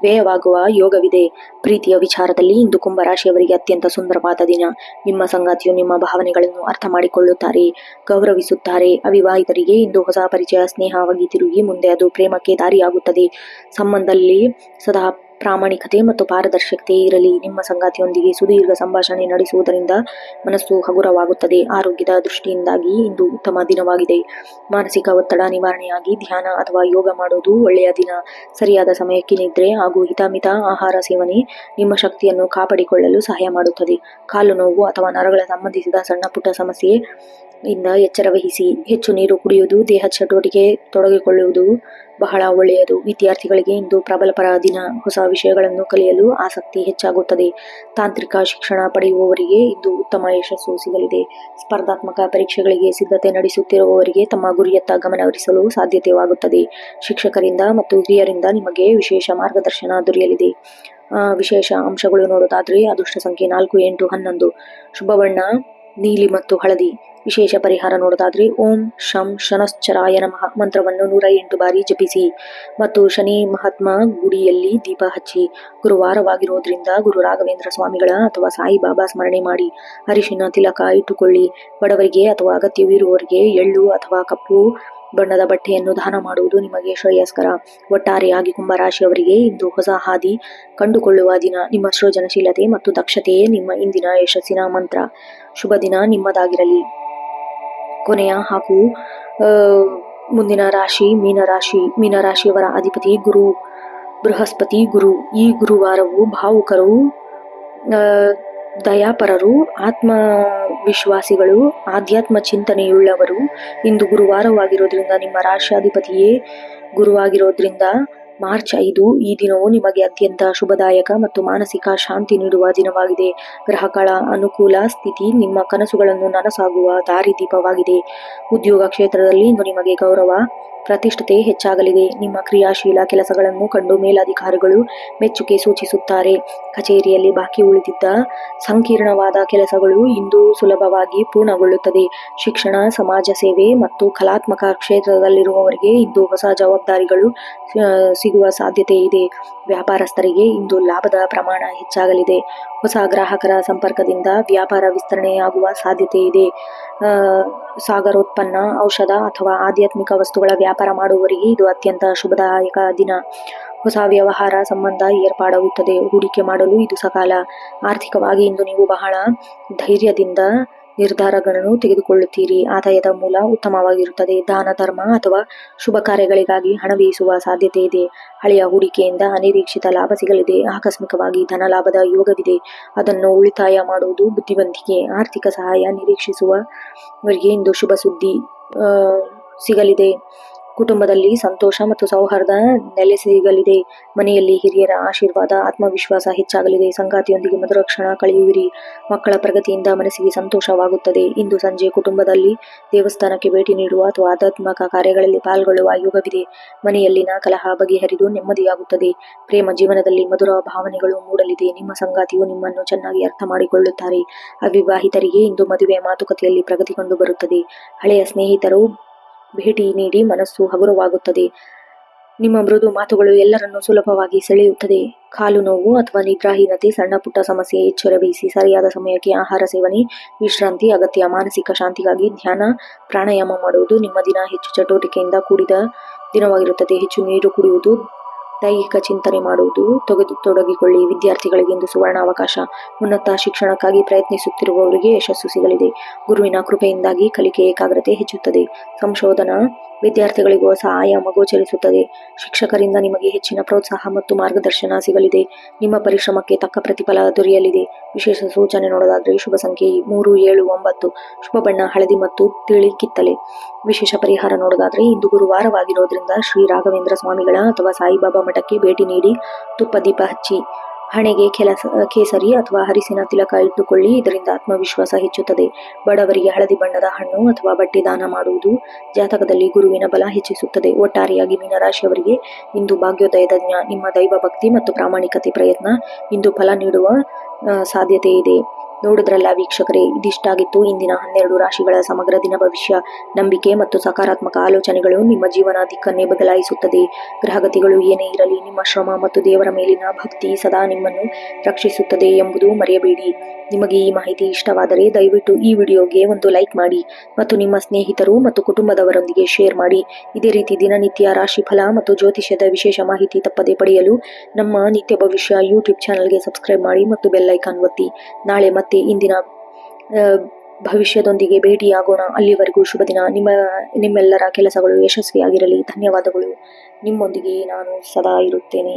ವ್ಯಯವಾಗುವ ಯೋಗವಿದೆ. ಪ್ರೀತಿಯ ವಿಚಾರದಲ್ಲಿ ಇಂದು ಕುಂಭರಾಶಿಯವರಿಗೆ ಅತ್ಯಂತ ಸುಂದರವಾದ ದಿನ. ನಿಮ್ಮ ಸಂಗಾತಿಯು ನಿಮ್ಮ ಭಾವನೆಗಳನ್ನು ಅರ್ಥ ಮಾಡಿಕೊಳ್ಳುತ್ತಾರೆ, ಗೌರವಿಸುತ್ತಾರೆ. ಅವಿವಾಹಿತರಿಗೆ ಇಂದು ಹೊಸ ಪರಿಚಯ ಸ್ನೇಹವಾಗಿ ತಿರುಗಿ ಮುಂದೆ ಅದು ಪ್ರೇಮಕ್ಕೆ ದಾರಿಯಾಗುತ್ತದೆ. ಸಂಬಂಧದಲ್ಲಿ ಸದಾ ಪ್ರಾಮಾಣಿಕತೆ ಮತ್ತು ಪಾರದರ್ಶಕತೆ ಇರಲಿ. ನಿಮ್ಮ ಸಂಗಾತಿಯೊಂದಿಗೆ ಸುದೀರ್ಘ ಸಂಭಾಷಣೆ ನಡೆಸುವುದರಿಂದ ಮನಸ್ಸು ಹಗುರವಾಗುತ್ತದೆ. ಆರೋಗ್ಯದ ದೃಷ್ಟಿಯಿಂದಾಗಿ ಇಂದು ಉತ್ತಮ ದಿನವಾಗಿದೆ. ಮಾನಸಿಕ ಒತ್ತಡ ನಿವಾರಣೆಯಾಗಿ ಧ್ಯಾನ ಅಥವಾ ಯೋಗ ಮಾಡುವುದು ಒಳ್ಳೆಯ ದಿನ. ಸರಿಯಾದ ಸಮಯಕ್ಕೆ ನಿದ್ರೆ ಹಾಗೂ ಹಿತಮಿತ ಆಹಾರ ಸೇವನೆ ನಿಮ್ಮ ಶಕ್ತಿಯನ್ನು ಕಾಪಾಡಿಕೊಳ್ಳಲು ಸಹಾಯ ಮಾಡುತ್ತದೆ. ಕಾಲು ನೋವು ಅಥವಾ ನರಗಳ ಸಂಬಂಧಿಸಿದ ಸಣ್ಣ ಪುಟ್ಟ ಸಮಸ್ಯೆ ಇಂದ ಎಚ್ಚರ ವಹಿಸಿ. ಹೆಚ್ಚು ನೀರು ಕುಡಿಯುವುದು, ದೇಹ ಚಟುವಟಿಕೆ ತೊಡಗಿಕೊಳ್ಳುವುದು ಬಹಳ ಒಳ್ಳೆಯದು. ವಿದ್ಯಾರ್ಥಿಗಳಿಗೆ ಇಂದು ಪ್ರಬಲಪರ ದಿನ. ಹೊಸ ವಿಷಯಗಳನ್ನು ಕಲಿಯಲು ಆಸಕ್ತಿ ಹೆಚ್ಚಾಗುತ್ತದೆ. ತಾಂತ್ರಿಕ ಶಿಕ್ಷಣ ಪಡೆಯುವವರಿಗೆ ಇಂದು ಉತ್ತಮ ಯಶಸ್ಸು ಸಿಗಲಿದೆ. ಸ್ಪರ್ಧಾತ್ಮಕ ಪರೀಕ್ಷೆಗಳಿಗೆ ಸಿದ್ಧತೆ ನಡೆಸುತ್ತಿರುವವರಿಗೆ ತಮ್ಮ ಗುರಿಯತ್ತ ಗಮನಹರಿಸಲು ಸಾಧ್ಯತೆಯಾಗುತ್ತದೆ. ಶಿಕ್ಷಕರಿಂದ ಮತ್ತು ಹಿರಿಯರಿಂದ ನಿಮಗೆ ವಿಶೇಷ ಮಾರ್ಗದರ್ಶನ ದೊರೆಯಲಿದೆ. ವಿಶೇಷ ಅಂಶಗಳು ನೋಡೋದಾದ್ರೆ ಅದೃಷ್ಟ ಸಂಖ್ಯೆ 4, 8, 11. ಶುಭ ಬಣ್ಣ ನೀಲಿ ಮತ್ತು ಹಳದಿ. ವಿಶೇಷ ಪರಿಹಾರ ನೋಡೋದಾದ್ರೆ ಓಂ ಶಂ ಶನಶ್ಚರಾಯ ನಮಃ ಮಂತ್ರವನ್ನು 108 ಬಾರಿ ಜಪಿಸಿ ಮತ್ತು ಶನಿ ಮಹಾತ್ಮ ಗುಡಿಯಲ್ಲಿ ದೀಪ ಹಚ್ಚಿ. ಗುರುವಾರವಾಗಿರೋದ್ರಿಂದ ಗುರು ರಾಘವೇಂದ್ರ ಸ್ವಾಮಿಗಳ ಅಥವಾ ಸಾಯಿಬಾಬಾ ಸ್ಮರಣೆ ಮಾಡಿ. ಅರಿಶಿನ ತಿಲಕ ಇಟ್ಟುಕೊಳ್ಳಿ. ಬಡವರಿಗೆ ಅಥವಾ ಅಗತ್ಯವಿರುವವರಿಗೆ ಎಳ್ಳು ಅಥವಾ ಕಪ್ಪು ಬಣ್ಣದ ಬಟ್ಟೆಯನ್ನು ದಾನ ಮಾಡುವುದು ನಿಮಗೆ ಶ್ರೇಯಸ್ಕರ. ಒಟ್ಟಾರೆಯಾಗಿ ಕುಂಭರಾಶಿಯವರಿಗೆ ಇಂದು ಹೊಸ ಹಾದಿ ಕಂಡುಕೊಳ್ಳುವ ದಿನ. ನಿಮ್ಮ ಸೃಜನಶೀಲತೆ ಮತ್ತು ದಕ್ಷತೆಯೇ ನಿಮ್ಮ ಇಂದಿನ ಯಶಸ್ಸಿನ ಮಂತ್ರ. ಶುಭ ದಿನ ನಿಮ್ಮದಾಗಿರಲಿ. ಕೊನೆಯ ಹಾಗೂ ಮುಂದಿನ ರಾಶಿ ಮೀನರಾಶಿ. ಮೀನರಾಶಿಯವರ ಅಧಿಪತಿ ಬೃಹಸ್ಪತಿ ಗುರು. ಈ ಗುರುವಾರವು ಭಾವುಕರು, ದಯಾಪರರು, ಆತ್ಮವಿಶ್ವಾಸಿಗಳು, ಆಧ್ಯಾತ್ಮ ಚಿಂತನೆಯುಳ್ಳವರು. ಇಂದು ಗುರುವಾರವಾಗಿರೋದ್ರಿಂದ ನಿಮ್ಮ ರಾಶಿಯಾಧಿಪತಿಯೇ ಗುರುವಾಗಿರೋದ್ರಿಂದ ಮಾರ್ಚ್ 5 ಈ ದಿನವು ನಿಮಗೆ ಅತ್ಯಂತ ಶುಭದಾಯಕ ಮತ್ತು ಮಾನಸಿಕ ಶಾಂತಿ ನೀಡುವ ದಿನವಾಗಿದೆ. ಗ್ರಹಗಳ ಅನುಕೂಲ ಸ್ಥಿತಿ ನಿಮ್ಮ ಕನಸುಗಳನ್ನು ನನಸಾಗುವ ದಾರಿದೀಪವಾಗಿದೆ. ಉದ್ಯೋಗ ಕ್ಷೇತ್ರದಲ್ಲಿ ಇಂದು ನಿಮಗೆ ಗೌರವ, ಪ್ರತಿಷ್ಠತೆ ಹೆಚ್ಚಾಗಲಿದೆ. ನಿಮ್ಮ ಕ್ರಿಯಾಶೀಲ ಕೆಲಸಗಳನ್ನು ಕಂಡು ಮೇಲಧಿಕಾರಿಗಳು ಮೆಚ್ಚುಗೆ ಸೂಚಿಸುತ್ತಾರೆ. ಕಚೇರಿಯಲ್ಲಿ ಬಾಕಿ ಉಳಿದಿದ್ದ ಸಂಕೀರ್ಣವಾದ ಕೆಲಸಗಳು ಇಂದು ಸುಲಭವಾಗಿ ಪೂರ್ಣಗೊಳ್ಳುತ್ತದೆ. ಶಿಕ್ಷಣ, ಸಮಾಜ ಸೇವೆ ಮತ್ತು ಕಲಾತ್ಮಕ ಕ್ಷೇತ್ರದಲ್ಲಿರುವವರಿಗೆ ಇಂದು ಹೊಸ ಜವಾಬ್ದಾರಿಗಳು ಸಿಗುವ ಸಾಧ್ಯತೆ ಇದೆ. ವ್ಯಾಪಾರಸ್ಥರಿಗೆ ಇಂದು ಲಾಭದ ಪ್ರಮಾಣ ಹೆಚ್ಚಾಗಲಿದೆ. ಹೊಸ ಗ್ರಾಹಕರ ಸಂಪರ್ಕದಿಂದ ವ್ಯಾಪಾರ ವಿಸ್ತರಣೆಯಾಗುವ ಸಾಧ್ಯತೆ ಇದೆ. ಸಾಗರೋತ್ಪನ್ನ, ಔಷಧ ಅಥವಾ ಆಧ್ಯಾತ್ಮಿಕ ವಸ್ತುಗಳ ವ್ಯಾಪಾರ ಮಾಡುವವರಿಗೆ ಇದು ಅತ್ಯಂತ ಶುಭದಾಯಕ ದಿನ. ಹೊಸ ವ್ಯವಹಾರ ಸಂಬಂಧ ಏರ್ಪಾಡಾಗುತ್ತದೆ. ಹೂಡಿಕೆ ಮಾಡಲು ಇದು ಸಕಾಲ. ಆರ್ಥಿಕವಾಗಿ ಇಂದು ನೀವು ಬಹಳ ಧೈರ್ಯದಿಂದ ನಿರ್ಧಾರಗಳನ್ನು ತೆಗೆದುಕೊಳ್ಳುತ್ತೀರಿ. ಆದಾಯದ ಮೂಲ ಉತ್ತಮವಾಗಿರುತ್ತದೆ. ದಾನ ಧರ್ಮ ಅಥವಾ ಶುಭ ಕಾರ್ಯಗಳಿಗಾಗಿ ಹಣ ವ್ಯಯಿಸುವ ಸಾಧ್ಯತೆ ಇದೆ. ಹಳೆಯ ಹೂಡಿಕೆಯಿಂದ ಅನಿರೀಕ್ಷಿತ ಲಾಭ ಸಿಗಲಿದೆ. ಆಕಸ್ಮಿಕವಾಗಿ ಧನ ಲಾಭದ ಯೋಗವಿದೆ. ಅದನ್ನು ಉಳಿತಾಯ ಮಾಡುವುದು ಬುದ್ಧಿವಂತಿಕೆ. ಆರ್ಥಿಕ ಸಹಾಯ ನಿರೀಕ್ಷಿಸುವವರಿಗೆ ಇಂದು ಶುಭ ಸುದ್ದಿ ಸಿಗಲಿದೆ. ಕುಟುಂಬದಲ್ಲಿ ಸಂತೋಷ ಮತ್ತು ಸೌಹಾರ್ದ ನೆಲೆಸಿಗಲಿದೆ. ಮನೆಯಲ್ಲಿ ಹಿರಿಯರ ಆಶೀರ್ವಾದ, ಆತ್ಮವಿಶ್ವಾಸ ಹೆಚ್ಚಾಗಲಿದೆ. ಸಂಗಾತಿಯೊಂದಿಗೆ ಮಧುರ ಕ್ಷಣ ಕಳೆಯುವಿರಿ. ಮಕ್ಕಳ ಪ್ರಗತಿಯಿಂದ ಮನಸ್ಸಿಗೆ ಸಂತೋಷವಾಗುತ್ತದೆ. ಇಂದು ಸಂಜೆ ಕುಟುಂಬದಲ್ಲಿ ದೇವಸ್ಥಾನಕ್ಕೆ ಭೇಟಿ ನೀಡುವ ಅಥವಾ ಆಧ್ಯಾತ್ಮಿಕ ಕಾರ್ಯಗಳಲ್ಲಿ ಪಾಲ್ಗೊಳ್ಳುವ ಯೋಗವಿದೆ. ಮನೆಯಲ್ಲಿನ ಕಲಹ ಬಗೆಹರಿದು ನೆಮ್ಮದಿಯಾಗುತ್ತದೆ. ಪ್ರೇಮ ಜೀವನದಲ್ಲಿ ಮಧುರ ಭಾವನೆಗಳು ಮೂಡಲಿದೆ. ನಿಮ್ಮ ಸಂಗಾತಿಯು ನಿಮ್ಮನ್ನು ಚೆನ್ನಾಗಿ ಅರ್ಥ ಮಾಡಿಕೊಳ್ಳುತ್ತಾರೆ. ಅವಿವಾಹಿತರಿಗೆ ಇಂದು ಮದುವೆ ಮಾತುಕತೆಯಲ್ಲಿ ಪ್ರಗತಿ ಕಂಡು ಬರುತ್ತದೆ. ಹಳೆಯ ಸ್ನೇಹಿತರು ಭೇಟಿ ನೀಡಿ ಮನಸ್ಸು ಹಗುರವಾಗುತ್ತದೆ. ನಿಮ್ಮ ಮೃದು ಮಾತುಗಳು ಎಲ್ಲರನ್ನೂ ಸುಲಭವಾಗಿ ಸೆಳೆಯುತ್ತದೆ. ಕಾಲು ನೋವು ಅಥವಾ ನಿದ್ರಾಹೀನತೆ ಸಣ್ಣ ಪುಟ್ಟ ಸಮಸ್ಯೆ. ಎಚ್ಚರ ವಹಿಸಿ. ಸರಿಯಾದ ಸಮಯಕ್ಕೆ ಆಹಾರ ಸೇವನೆ, ವಿಶ್ರಾಂತಿ ಅಗತ್ಯ. ಮಾನಸಿಕ ಶಾಂತಿಗಾಗಿ ಧ್ಯಾನ, ಪ್ರಾಣಾಯಾಮ ಮಾಡುವುದು. ನಿಮ್ಮ ದಿನ ಹೆಚ್ಚು ಚಟುವಟಿಕೆಯಿಂದ ಕೂಡಿದ ದಿನವಾಗಿರುತ್ತದೆ. ಹೆಚ್ಚು ನೀರು ಕುಡಿಯುವುದು, ದೈಹಿಕ ಚಿಂತನೆ ಮಾಡುವುದು ತೊಡಗಿಕೊಳ್ಳಿ. ವಿದ್ಯಾರ್ಥಿಗಳಿಗೆ ಇಂದು ಸುವರ್ಣ ಅವಕಾಶ. ಉನ್ನತ ಶಿಕ್ಷಣಕ್ಕಾಗಿ ಪ್ರಯತ್ನಿಸುತ್ತಿರುವವರಿಗೆ ಯಶಸ್ಸು ಸಿಗಲಿದೆ. ಗುರುವಿನ ಕೃಪೆಯಿಂದಾಗಿ ಕಲಿಕೆ ಏಕಾಗ್ರತೆ ಹೆಚ್ಚುತ್ತದೆ. ಸಂಶೋಧನಾ ವಿದ್ಯಾರ್ಥಿಗಳಿಗೂ ಹೊಸ ಆಯಾಮ ಗೋಚರಿಸುತ್ತದೆ. ಶಿಕ್ಷಕರಿಂದ ನಿಮಗೆ ಹೆಚ್ಚಿನ ಪ್ರೋತ್ಸಾಹ ಮತ್ತು ಮಾರ್ಗದರ್ಶನ ಸಿಗಲಿದೆ. ನಿಮ್ಮ ಪರಿಶ್ರಮಕ್ಕೆ ತಕ್ಕ ಪ್ರತಿಫಲ ದೊರೆಯಲಿದೆ. ವಿಶೇಷ ಸೂಚನೆ ನೋಡೋದಾದ್ರೆ ಶುಭ ಸಂಖ್ಯೆ 3, 7, 9. ಶುಭ ಬಣ್ಣ ಹಳದಿ ಮತ್ತು ತಿಳಿ ಕಿತ್ತಲೆ. ವಿಶೇಷ ಪರಿಹಾರ ನೋಡೋದಾದ್ರೆ ಇಂದು ಗುರುವಾರವಾಗಿರೋದ್ರಿಂದ ಶ್ರೀ ರಾಘವೇಂದ್ರ ಸ್ವಾಮಿಗಳ ಅಥವಾ ಸಾಯಿಬಾಬಾ ಮಠಕ್ಕೆ ಭೇಟಿ ನೀಡಿ ತುಪ್ಪ ದೀಪ ಹಚ್ಚಿ. ಹಣೆಗೆ ಕೇಸರಿ ಅಥವಾ ಹರಿಸಿನ ತಿಲಕ ಇಟ್ಟುಕೊಳ್ಳಿ. ಇದರಿಂದ ಆತ್ಮವಿಶ್ವಾಸ ಹೆಚ್ಚುತ್ತದೆ. ಬಡವರಿಗೆ ಹಳದಿ ಬಣ್ಣದ ಹಣ್ಣು ಅಥವಾ ಬಟ್ಟೆ ದಾನ ಮಾಡುವುದು ಜಾತಕದಲ್ಲಿ ಗುರುವಿನ ಬಲ ಹೆಚ್ಚಿಸುತ್ತದೆ. ಒಟ್ಟಾರೆಯಾಗಿ ಮೀನರಾಶಿಯವರಿಗೆ ಇಂದು ಭಾಗ್ಯೋದಯದ ದಿನ. ನಿಮ್ಮ ದೈವ ಭಕ್ತಿ ಮತ್ತು ಪ್ರಾಮಾಣಿಕತೆ ಪ್ರಯತ್ನ ಇಂದು ಫಲ ನೀಡುವ ಸಾಧ್ಯತೆ ಇದೆ. ನೋಡಿದ್ರಲ್ಲ ವೀಕ್ಷಕರೇ, ಇದಿಷ್ಟಾಗಿತ್ತು ಇಂದಿನ 12 ರಾಶಿಗಳ ಸಮಗ್ರ ದಿನ ಭವಿಷ್ಯ. ನಂಬಿಕೆ ಮತ್ತು ಸಕಾರಾತ್ಮಕ ಆಲೋಚನೆಗಳು ನಿಮ್ಮ ಜೀವನ ದಿಕ್ಕನ್ನೇ ಬದಲಾಯಿಸುತ್ತದೆ. ಗ್ರಹಗತಿಗಳು ಏನೇ ಇರಲಿ, ನಿಮ್ಮ ಶ್ರಮ ಮತ್ತು ದೇವರ ಮೇಲಿನ ಭಕ್ತಿ ಸದಾ ನಿಮ್ಮನ್ನು ರಕ್ಷಿಸುತ್ತದೆ ಎಂಬುದು ಮರೆಯಬೇಡಿ. ನಿಮಗೆ ಈ ಮಾಹಿತಿ ಇಷ್ಟವಾದರೆ ದಯವಿಟ್ಟು ಈ ವಿಡಿಯೋಗೆ ಒಂದು ಲೈಕ್ ಮಾಡಿ ಮತ್ತು ನಿಮ್ಮ ಸ್ನೇಹಿತರು ಮತ್ತು ಕುಟುಂಬದವರೊಂದಿಗೆ ಶೇರ್ ಮಾಡಿ. ಇದೇ ರೀತಿ ದಿನನಿತ್ಯ ರಾಶಿಫಲ ಮತ್ತು ಜ್ಯೋತಿಷ್ಯದ ವಿಶೇಷ ಮಾಹಿತಿ ತಪ್ಪದೇ ಪಡೆಯಲು ನಮ್ಮ ನಿತ್ಯ ಭವಿಷ್ಯ ಯೂಟ್ಯೂಬ್ ಚಾನಲ್ಗೆ ಸಬ್ಸ್ಕ್ರೈಬ್ ಮಾಡಿ ಮತ್ತು ಬೆಲ್ ಐಕಾನ್ ಒತ್ತಿ. ನಾಳೆ ಮತ್ತೆ ಇಂದಿನ ಭವಿಷ್ಯದೊಂದಿಗೆ ಭೇಟಿಯಾಗೋಣ. ಅಲ್ಲಿವರೆಗೂ ಶುಭ ದಿನ. ನಿಮ್ಮೆಲ್ಲರ ಕೆಲಸಗಳು ಯಶಸ್ವಿಯಾಗಿರಲಿ. ಧನ್ಯವಾದಗಳು. ನಿಮ್ಮೊಂದಿಗೆ ನಾನು ಸದಾ ಇರುತ್ತೇನೆ.